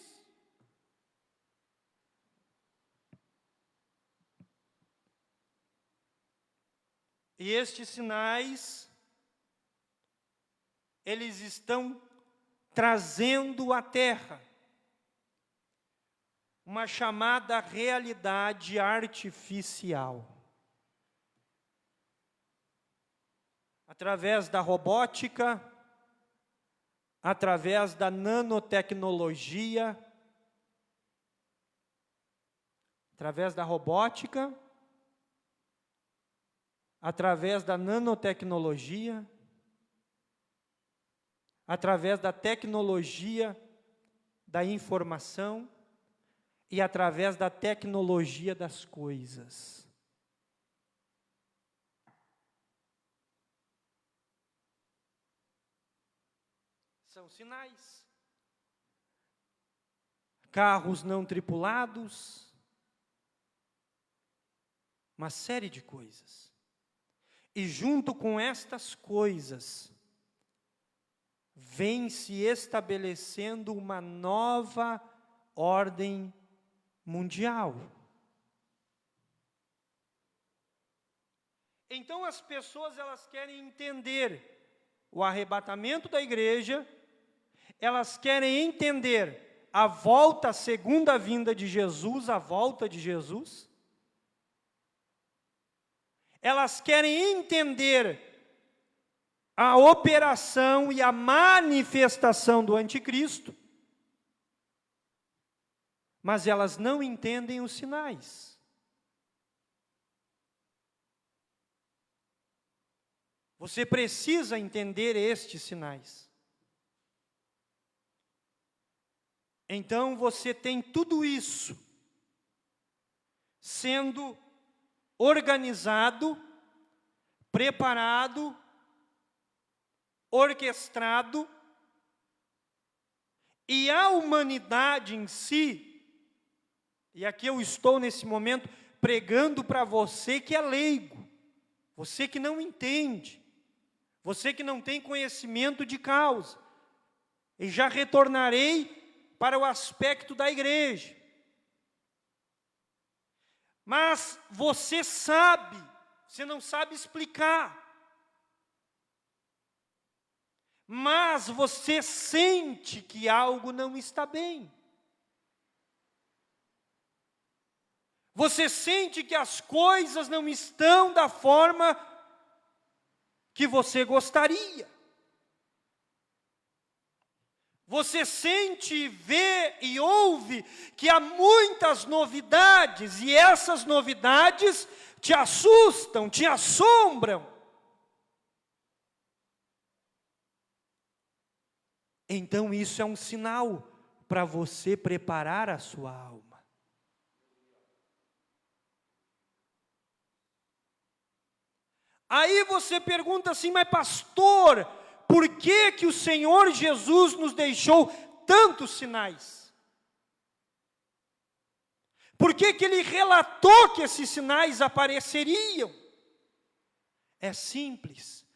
E estes sinais, eles estão trazendo à Terra uma chamada realidade artificial. Através da robótica, através da nanotecnologia, através da robótica, através da nanotecnologia, através da tecnologia da informação e através da tecnologia das coisas. São sinais. Carros não tripulados, uma série de coisas. E junto com estas coisas, vem se estabelecendo uma nova ordem mundial. Então as pessoas, elas querem entender o arrebatamento da igreja, elas querem entender a volta, a segunda vinda de Jesus, a volta de Jesus. Elas querem entender a operação e a manifestação do anticristo, mas elas não entendem os sinais. Você precisa entender estes sinais. Então você tem tudo isso sendo organizado, preparado, orquestrado, e a humanidade em si, e aqui eu estou nesse momento pregando para você que é leigo, você que não entende, você que não tem conhecimento de causa, e já retornarei para o aspecto da igreja. Mas você sabe, você não sabe explicar, mas você sente que algo não está bem. Você sente que as coisas não estão da forma que você gostaria. Você sente, vê e ouve que há muitas novidades, e essas novidades te assustam, te assombram. Então isso é um sinal para você preparar a sua alma. Aí você pergunta assim, mas pastor, por que que o Senhor Jesus nos deixou tantos sinais? Por que que Ele relatou que esses sinais apareceriam? É simples,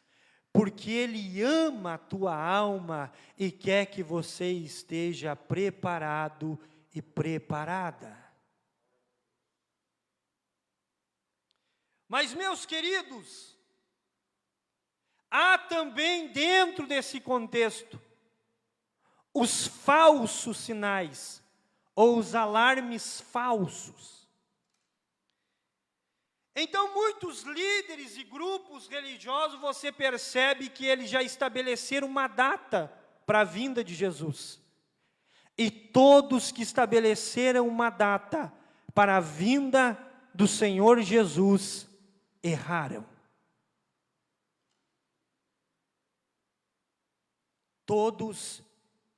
porque Ele ama a tua alma e quer que você esteja preparado e preparada. Mas, meus queridos, há também dentro desse contexto os falsos sinais, ou os alarmes falsos. Então, muitos líderes e grupos religiosos, você percebe que eles já estabeleceram uma data para a vinda de Jesus. E todos que estabeleceram uma data para a vinda do Senhor Jesus, erraram. Todos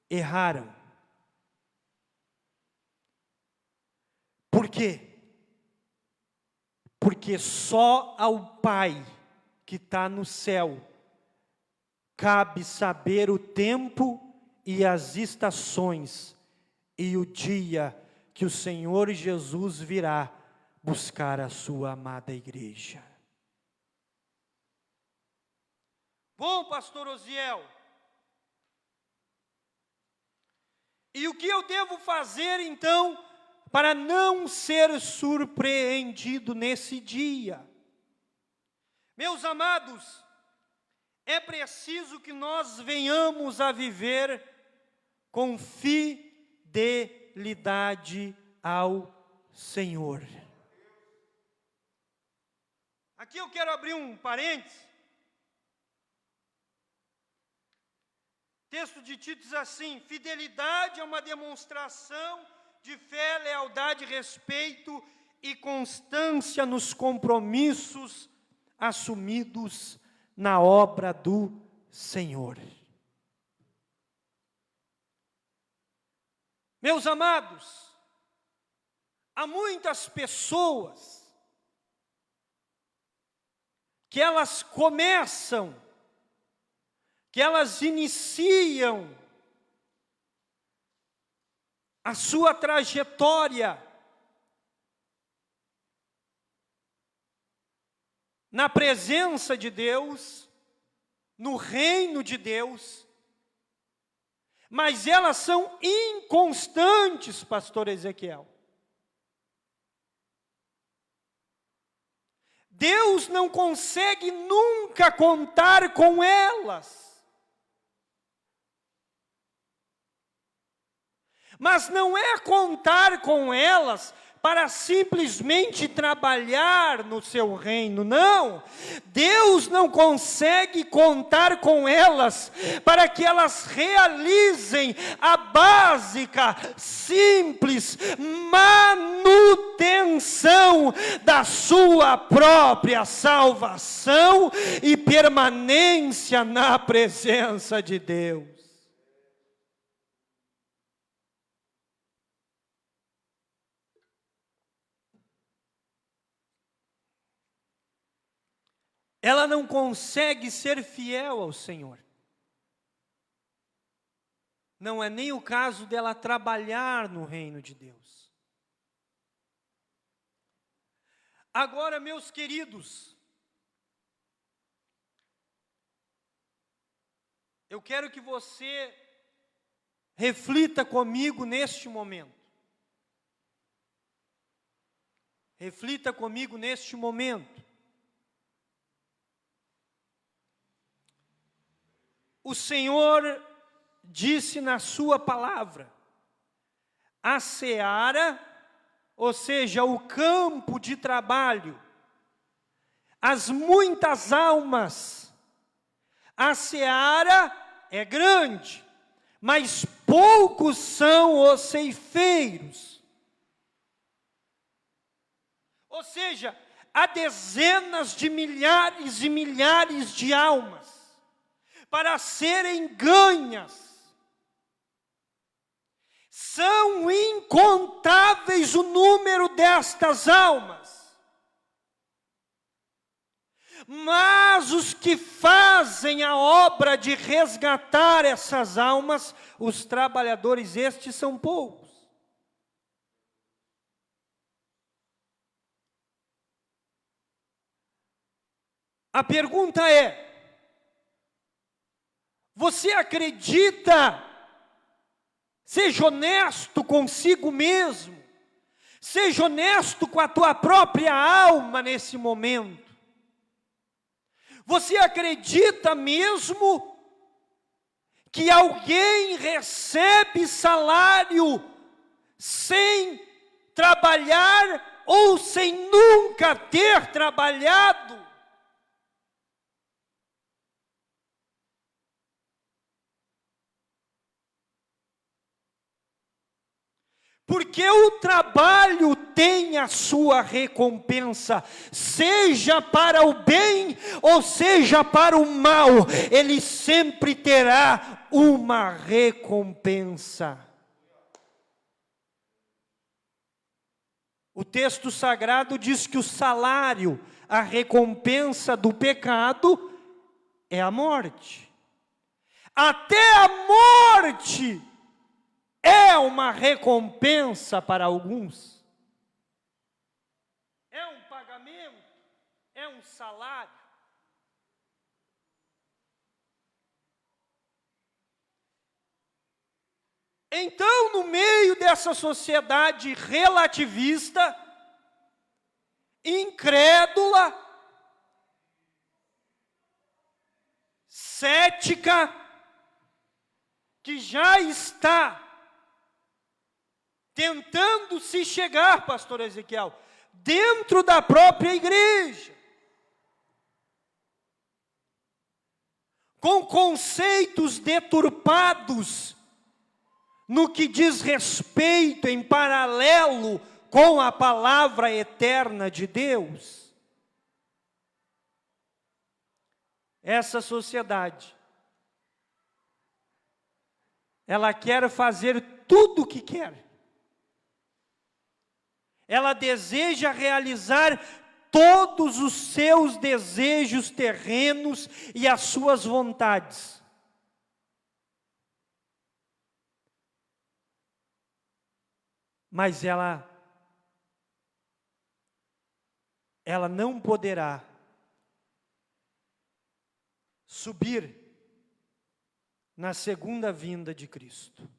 erraram. Por quê? Porque só ao Pai que está no céu cabe saber o tempo e as estações e o dia que o Senhor Jesus virá buscar a sua amada igreja. Bom, pastor Osiel, e o que eu devo fazer então para não ser surpreendido nesse dia? Meus amados, é preciso que nós venhamos a viver com fidelidade ao Senhor. Aqui eu quero abrir um parênteses. Texto de Tito diz assim: fidelidade é uma demonstração de fé, lealdade, respeito e constância nos compromissos assumidos na obra do Senhor. Meus amados, há muitas pessoas que elas começam, que elas iniciam a sua trajetória na presença de Deus, no reino de Deus, mas elas são inconstantes, pastor Ezequiel. Deus não consegue nunca contar com elas. Mas não é contar com elas para simplesmente trabalhar no seu reino. Não, Deus não consegue contar com elas para que elas realizem a básica, simples manutenção da sua própria salvação e permanência na presença de Deus. Ela não consegue ser fiel ao Senhor. Não é nem o caso dela trabalhar no reino de Deus. Agora, meus queridos, eu quero que você reflita comigo neste momento. Reflita comigo neste momento. O Senhor disse na sua palavra, a seara, ou seja, o campo de trabalho, as muitas almas, a seara é grande, mas poucos são os ceifeiros. Ou seja, há dezenas de milhares e milhares de almas para serem ganhas. São incontáveis o número destas almas. Mas os que fazem a obra de resgatar essas almas, os trabalhadores estes são poucos. A pergunta é: você acredita? Seja honesto consigo mesmo. Seja honesto com a tua própria alma nesse momento. Você acredita mesmo que alguém recebe salário sem trabalhar ou sem nunca ter trabalhado? Porque o trabalho tem a sua recompensa, seja para o bem ou seja para o mal, ele sempre terá uma recompensa. O texto sagrado diz que o salário, a recompensa do pecado é a morte. Até a morte é uma recompensa para alguns. É um pagamento, é um salário. Então, no meio dessa sociedade relativista, incrédula, cética, que já está tentando se chegar, pastor Ezequiel, dentro da própria igreja, com conceitos deturpados, no que diz respeito em paralelo com a palavra eterna de Deus. Essa sociedade, ela quer fazer tudo o que quer. Ela deseja realizar todos os seus desejos terrenos e as suas vontades. Mas ela não poderá subir na segunda vinda de Cristo.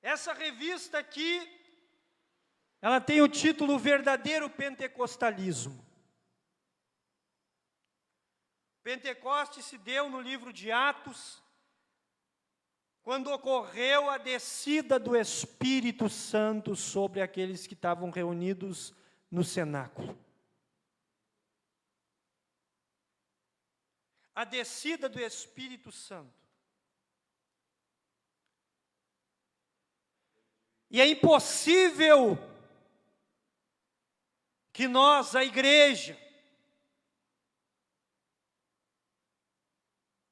Essa revista aqui, ela tem o título Verdadeiro Pentecostalismo. Pentecoste se deu no livro de Atos, quando ocorreu a descida do Espírito Santo sobre aqueles que estavam reunidos no cenáculo. A descida do Espírito Santo. E é impossível que nós, a igreja,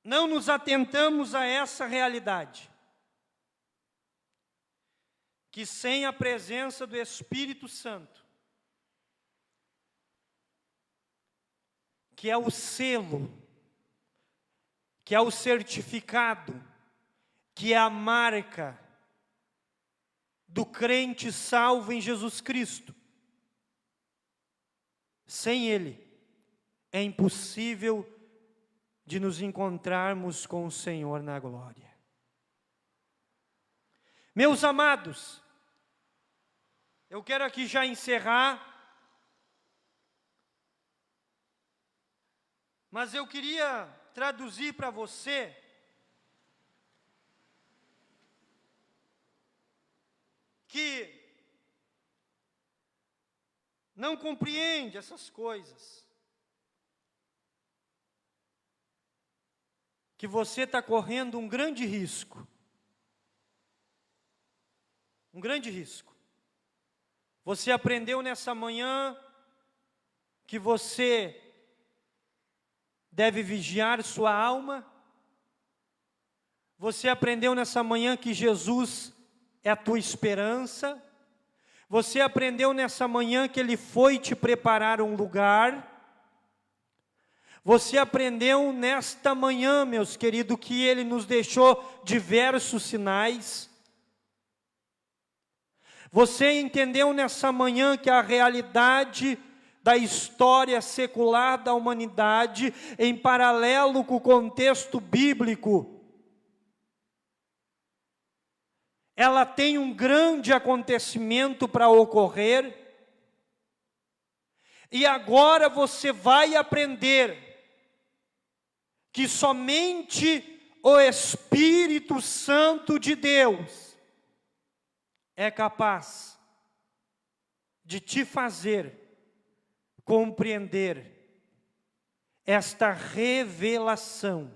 não nos atentamos a essa realidade, que sem a presença do Espírito Santo, que é o selo, que é o certificado, que é a marca do crente salvo em Jesus Cristo, sem Ele é impossível de nos encontrarmos com o Senhor na glória. Meus amados, eu quero aqui já encerrar, mas eu queria traduzir para você que não compreende essas coisas, que você está correndo um grande risco. Um grande risco. Você aprendeu nessa manhã que você deve vigiar sua alma. Você aprendeu nessa manhã que Jesus é a tua esperança. Você aprendeu nessa manhã que Ele foi te preparar um lugar. Você aprendeu nesta manhã, meus queridos, que Ele nos deixou diversos sinais. Você entendeu nessa manhã que a realidade da história secular da humanidade, em paralelo com o contexto bíblico, ela tem um grande acontecimento para ocorrer, e agora você vai aprender que somente o Espírito Santo de Deus é capaz de te fazer compreender esta revelação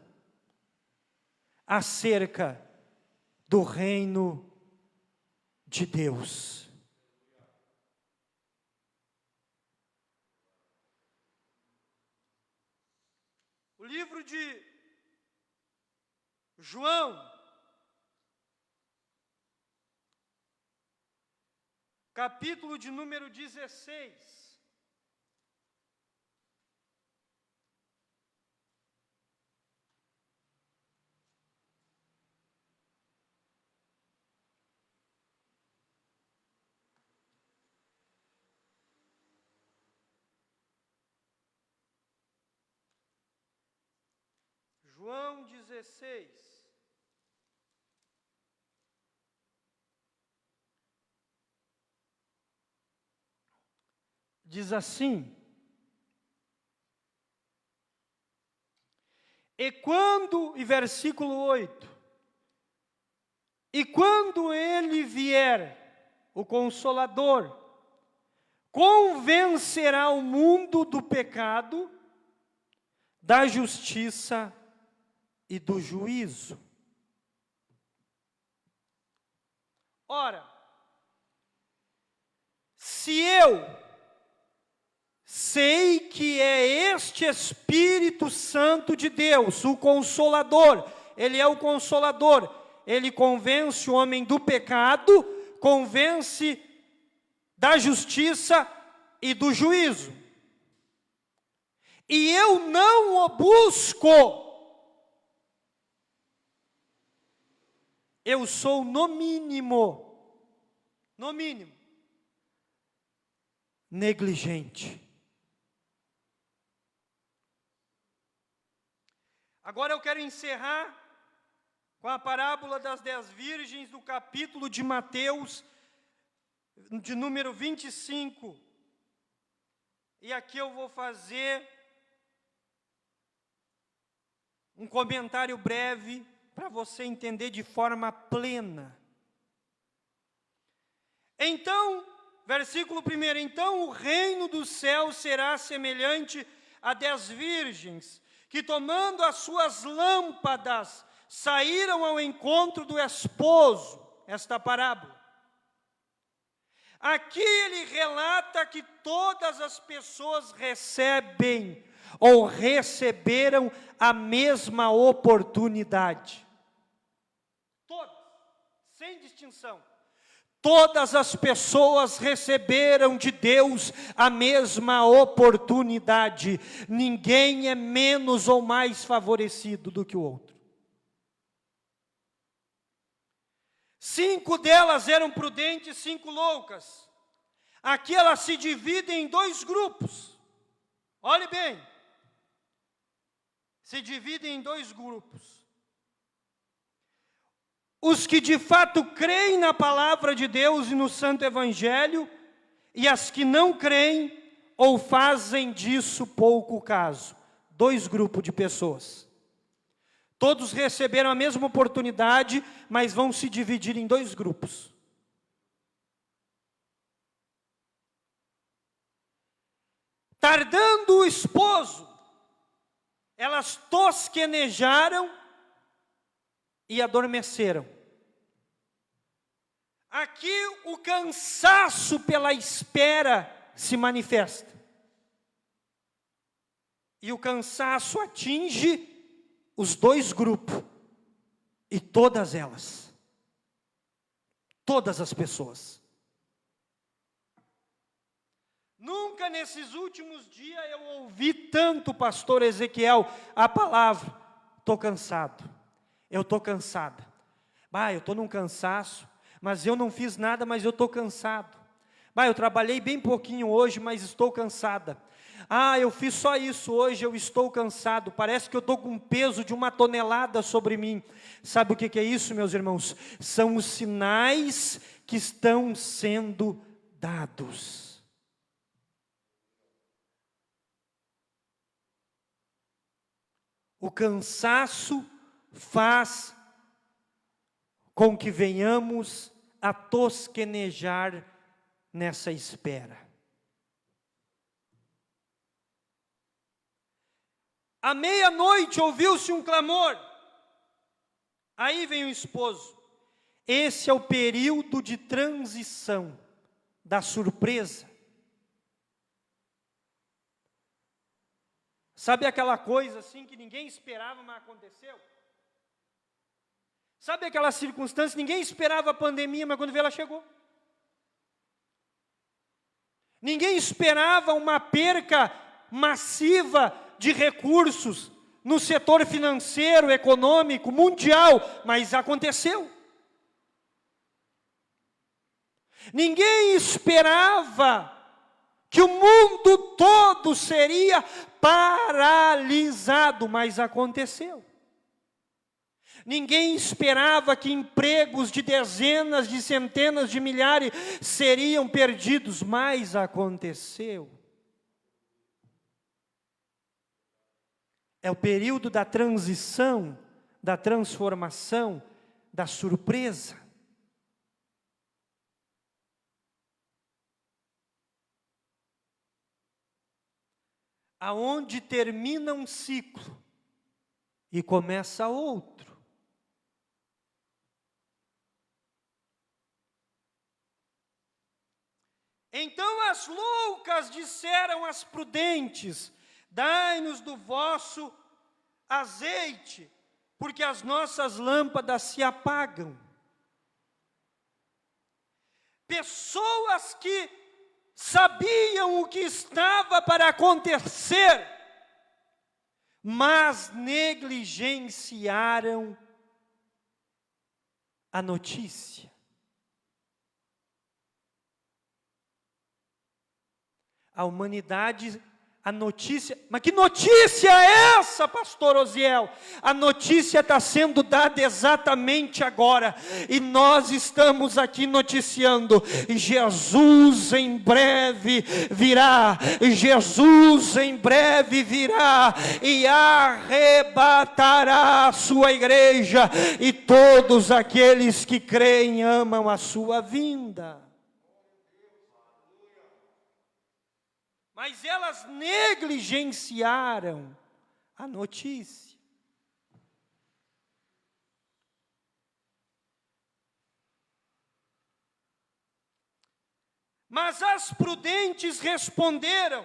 acerca do reino de Deus. O livro de João, capítulo de número 16. João 16. Diz assim: e versículo 8, e quando Ele vier, o Consolador, convencerá o mundo do pecado, da justiça e do juízo. Ora, se eu sei que é este Espírito Santo de Deus, o Consolador, Ele é o Consolador, Ele convence o homem do pecado, convence da justiça e do juízo. E eu não o busco. Eu sou no mínimo, negligente. Agora eu quero encerrar com a parábola das 10 virgens do capítulo de Mateus, de número 25. E aqui eu vou fazer um comentário breve para você entender de forma plena. Então, versículo 1, então o reino dos céus será semelhante a 10 virgens, que tomando as suas lâmpadas, saíram ao encontro do esposo, esta parábola. Aqui ele relata que todas as pessoas recebem ou receberam a mesma oportunidade. Todas, sem distinção. Todas as pessoas receberam de Deus a mesma oportunidade. Ninguém é menos ou mais favorecido do que o outro. 5 delas eram prudentes, 5 loucas. Aqui elas se dividem em 2 grupos. Olhe bem. Se dividem em 2 grupos. Os que de fato creem na palavra de Deus e no Santo Evangelho, e as que não creem ou fazem disso pouco caso. 2 grupos de pessoas. Todos receberam a mesma oportunidade, mas vão se dividir em 2 grupos. Tardando o esposo, elas tosquenejaram e adormeceram. Aqui o cansaço pela espera se manifesta. E o cansaço atinge os 2 grupos, e todas elas, todas as pessoas. Nunca nesses últimos dias eu ouvi tanto, pastor Ezequiel, a palavra, estou cansado, eu estou cansada. Eu estou num cansaço, mas eu não fiz nada, mas eu estou cansado. Eu trabalhei bem pouquinho hoje, mas estou cansada. Eu fiz só isso hoje, eu estou cansado. Parece que eu estou com um peso de 1 tonelada sobre mim. Sabe o que é isso, meus irmãos? São os sinais que estão sendo dados. O cansaço faz com que venhamos a tosquenejar nessa espera. À meia-noite ouviu-se um clamor. Aí vem o esposo. Esse é o período de transição, da surpresa. Sabe aquela coisa assim que ninguém esperava, mas aconteceu? Sabe aquela circunstância, ninguém esperava a pandemia, mas quando veio ela chegou. Ninguém esperava uma perca massiva de recursos no setor financeiro, econômico, mundial, mas aconteceu. Ninguém esperava que o mundo todo seria paralisado, mas aconteceu. Ninguém esperava que empregos de dezenas, de centenas de milhares seriam perdidos, mas aconteceu. É o período da transição, da transformação, da surpresa. Aonde termina um ciclo e começa outro. Então as loucas disseram às prudentes: dai-nos do vosso azeite, porque as nossas lâmpadas se apagam. Pessoas que sabiam o que estava para acontecer, mas negligenciaram a notícia. A humanidade A notícia, mas que notícia é essa, pastor Osiel? A notícia está sendo dada exatamente agora, e nós estamos aqui noticiando: Jesus em breve virá, Jesus em breve virá, e arrebatará a sua igreja, e todos aqueles que creem amam a sua vinda. Mas elas negligenciaram a notícia. Mas as prudentes responderam: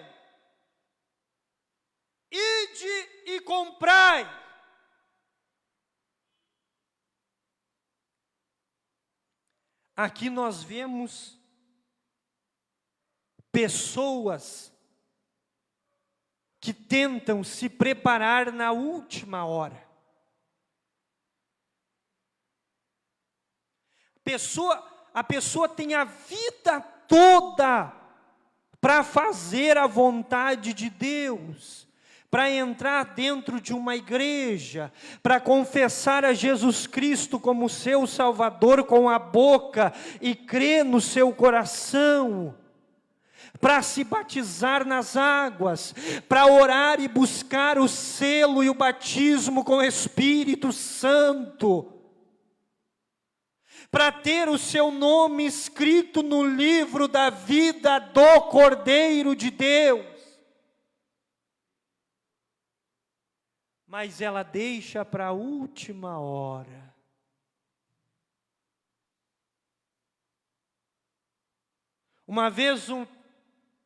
ide e comprai. Aqui nós vemos pessoas que tentam se preparar na última hora. A pessoa tem a vida toda para fazer a vontade de Deus, para entrar dentro de uma igreja, para confessar a Jesus Cristo como seu Salvador com a boca e crer no seu coração, para se batizar nas águas, para orar e buscar o selo e o batismo com o Espírito Santo, para ter o seu nome escrito no livro da vida do Cordeiro de Deus. Mas ela deixa para a última hora. Uma vez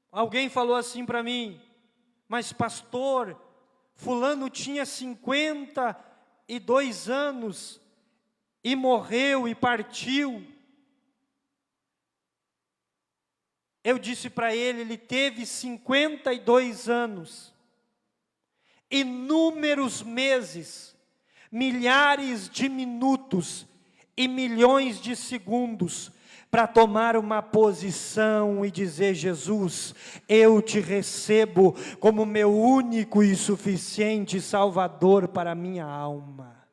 alguém falou assim para mim: mas pastor, fulano tinha 52 anos e morreu e partiu. Eu disse para ele teve 52 anos, inúmeros meses, milhares de minutos e milhões de segundos, para tomar uma posição e dizer: Jesus, eu te recebo como meu único e suficiente Salvador para a minha alma.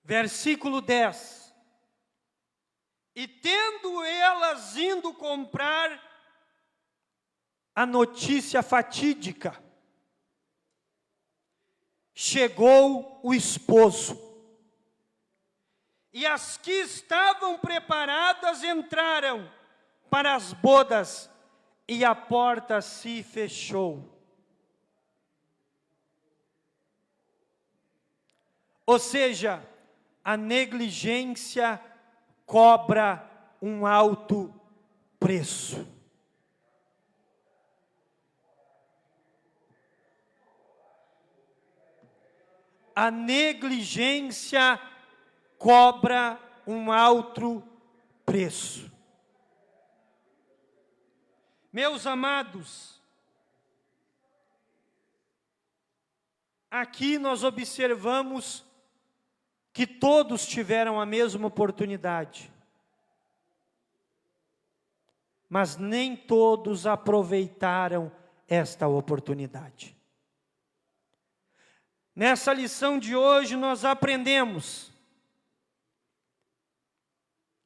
Versículo 10. E tendo elas ido comprar, a notícia fatídica: chegou o esposo, e as que estavam preparadas entraram para as bodas, e a porta se fechou. Ou seja, a negligência cobra um alto preço. A negligência cobra um alto preço. Meus amados, aqui nós observamos que todos tiveram a mesma oportunidade, mas nem todos aproveitaram esta oportunidade. Nessa lição de hoje nós aprendemos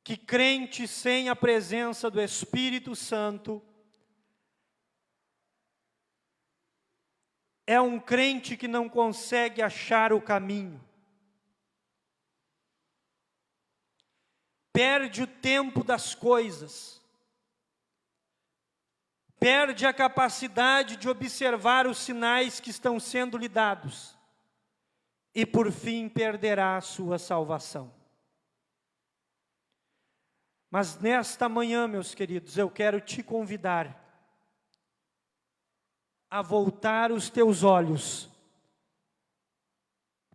que crente sem a presença do Espírito Santo é um crente que não consegue achar o caminho. Perde o tempo das coisas. Perde a capacidade de observar os sinais que estão sendo lhe dados. E por fim perderá a sua salvação. Mas nesta manhã, meus queridos, eu quero te convidar a voltar os teus olhos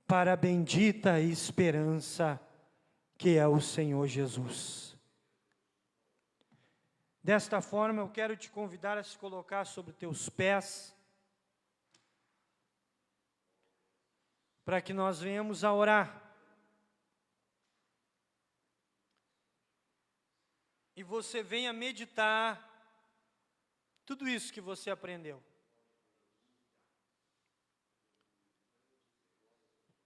para a bendita esperança que é o Senhor Jesus. Desta forma, eu quero te convidar a se colocar sobre teus pés, para que nós venhamos a orar. e você venha meditar tudo isso que você aprendeu.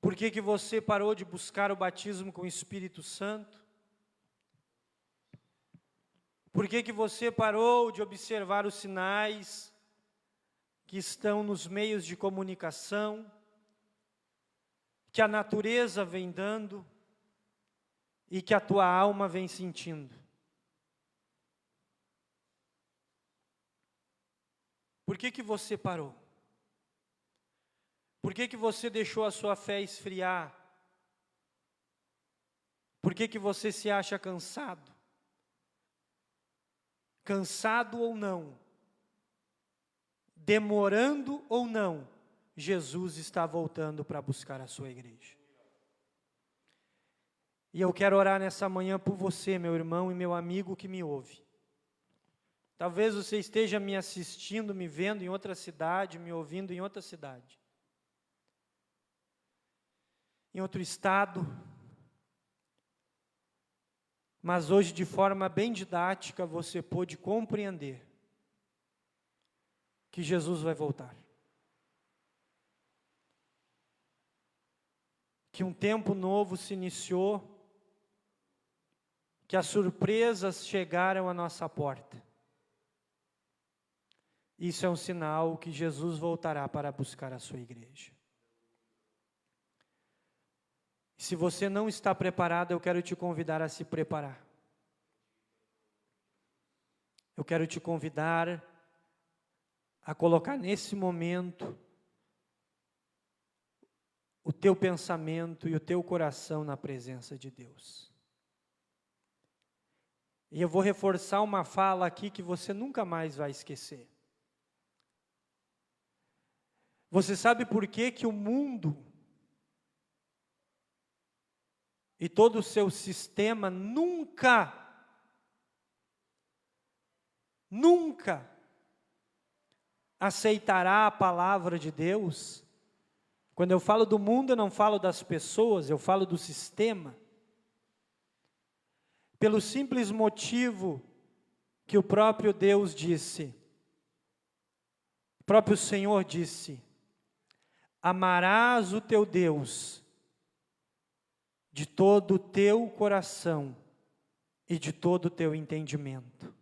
Por que você parou de buscar o batismo com o Espírito Santo? Por que você parou de observar os sinais que estão nos meios de comunicação, que a natureza vem dando e que a tua alma vem sentindo? Por que você parou? Por que você deixou a sua fé esfriar? Por que você se acha cansado? Cansado ou não, demorando ou não, Jesus está voltando para buscar a sua igreja. E eu quero orar nessa manhã por você, meu irmão e meu amigo que me ouve. Talvez você esteja me assistindo, me vendo em outra cidade, me ouvindo em outra cidade, em outro estado, mas hoje, de forma bem didática, você pôde compreender que Jesus vai voltar. Que um tempo novo se iniciou, que as surpresas chegaram à nossa porta. Isso é um sinal que Jesus voltará para buscar a sua igreja. Se você não está preparado, eu quero te convidar a se preparar. Eu quero te convidar a colocar nesse momento o teu pensamento e o teu coração na presença de Deus. E eu vou reforçar uma fala aqui que você nunca mais vai esquecer. Você sabe por que que o mundo e todo o seu sistema nunca aceitará a palavra de Deus? Quando eu falo do mundo, eu não falo das pessoas, eu falo do sistema. Pelo simples motivo que o próprio Deus disse, o próprio Senhor disse: amarás o teu Deus de todo o teu coração e de todo o teu entendimento,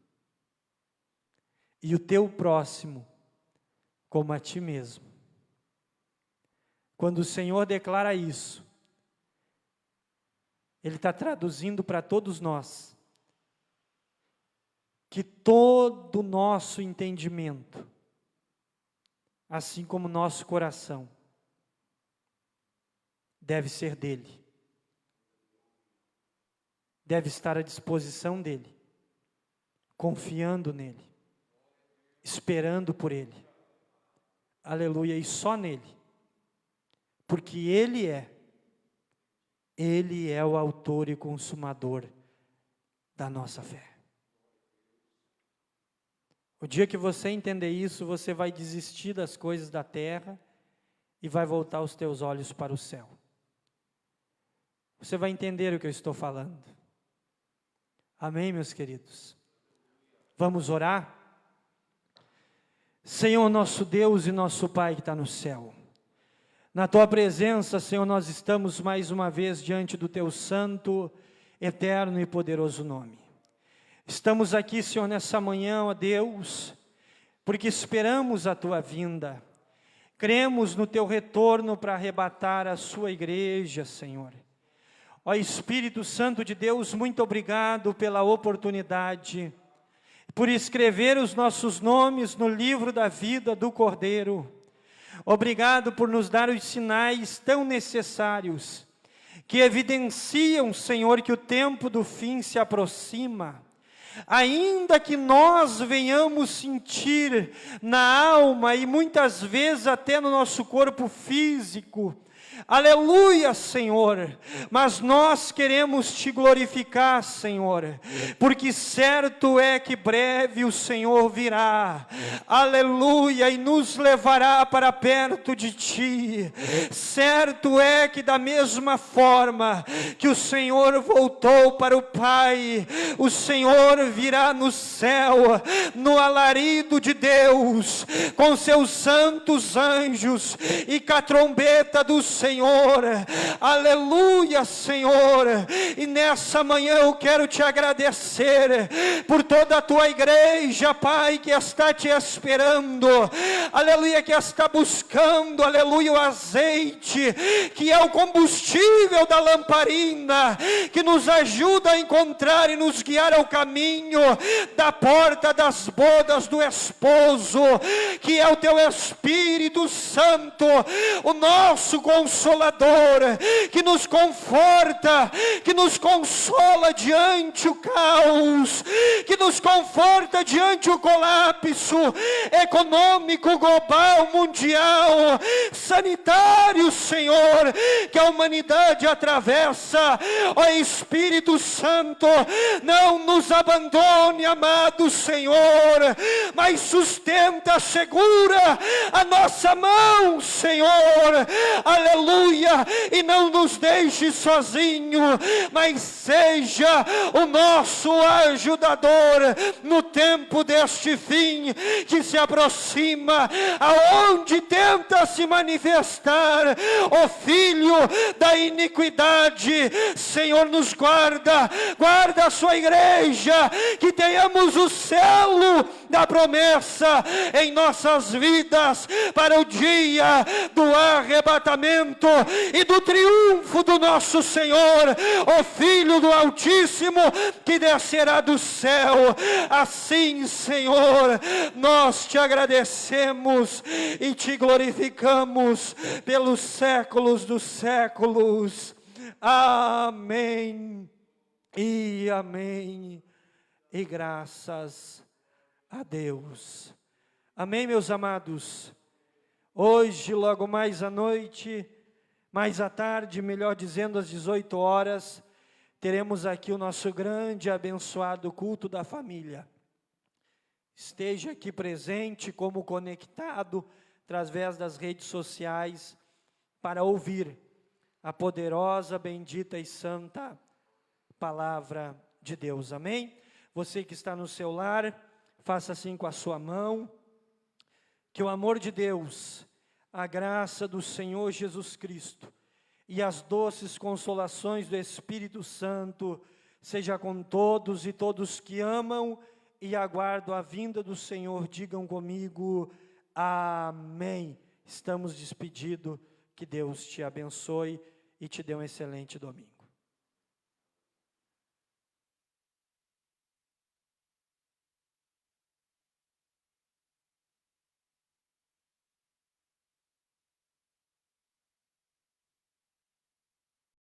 e o teu próximo como a ti mesmo. Quando o Senhor declara isso, Ele está traduzindo para todos nós que todo o nosso entendimento, assim como o nosso coração, deve ser dEle. Deve estar à disposição dEle, confiando nele, esperando por Ele. Aleluia, e só nele. Porque Ele é o autor e consumador da nossa fé. O dia que você entender isso, você vai desistir das coisas da terra e vai voltar os teus olhos para o céu. Você vai entender o que eu estou falando. Amém, meus queridos? Vamos orar? Senhor, nosso Deus e nosso Pai que está no céu, na Tua presença, Senhor, nós estamos mais uma vez diante do Teu santo, eterno e poderoso nome. Estamos aqui, Senhor, nessa manhã, ó Deus, porque esperamos a Tua vinda. Cremos no Teu retorno para arrebatar a Sua igreja, Senhor. Ó Espírito Santo de Deus, muito obrigado pela oportunidade, por escrever os nossos nomes no livro da vida do Cordeiro. Obrigado por nos dar os sinais tão necessários, que evidenciam, Senhor, que o tempo do fim se aproxima. Ainda que nós venhamos sentir na alma e muitas vezes até no nosso corpo físico Aleluia, Senhor. Mas nós queremos te glorificar, Senhor, porque certo é que breve o Senhor virá. Aleluia, e nos levará para perto de ti. Certo é que da mesma forma que o Senhor voltou para o Pai, o Senhor virá no céu, no alarido de Deus, com seus santos anjos e com a trombeta do Senhor. Aleluia, Senhor. E nessa manhã eu quero te agradecer por toda a tua igreja, Pai, que está te esperando, aleluia, que está buscando, aleluia, o azeite, que é o combustível da lamparina, que nos ajuda a encontrar e nos guiar ao caminho da porta das bodas do esposo, que é o teu Espírito Santo, o nosso consolador, que nos conforta, que nos consola diante o caos, que nos conforta diante o colapso econômico, global, mundial, sanitário, Senhor, que a humanidade atravessa. Ó Espírito Santo, não nos abandone, amado Senhor, mas sustenta, segura a nossa mão, Senhor, aleluia, e não nos deixe sozinho, mas seja o nosso ajudador no tempo deste fim que se aproxima, aonde tenta se manifestar o filho da iniquidade. Senhor, nos guarda a sua igreja, que tenhamos o selo da promessa em nossas vidas para o dia do arrebatamento e do triunfo do nosso Senhor, o Filho do Altíssimo, que descerá do céu. Assim, Senhor, nós te agradecemos e te glorificamos pelos séculos dos séculos. Amém e amém, e graças a Deus. Amém, meus amados. Hoje, logo mais à noite, mais à tarde, melhor dizendo, às 18 horas, teremos aqui o nosso grande e abençoado culto da família. Esteja aqui presente, como conectado, através das redes sociais, para ouvir a poderosa, bendita e santa palavra de Deus. Amém? Você que está no seu lar, faça assim com a sua mão. Que o amor de Deus, a graça do Senhor Jesus Cristo e as doces consolações do Espírito Santo seja com todos, e todos que amam e aguardam a vinda do Senhor, digam comigo, amém. Estamos despedidos, que Deus te abençoe e te dê um excelente domingo.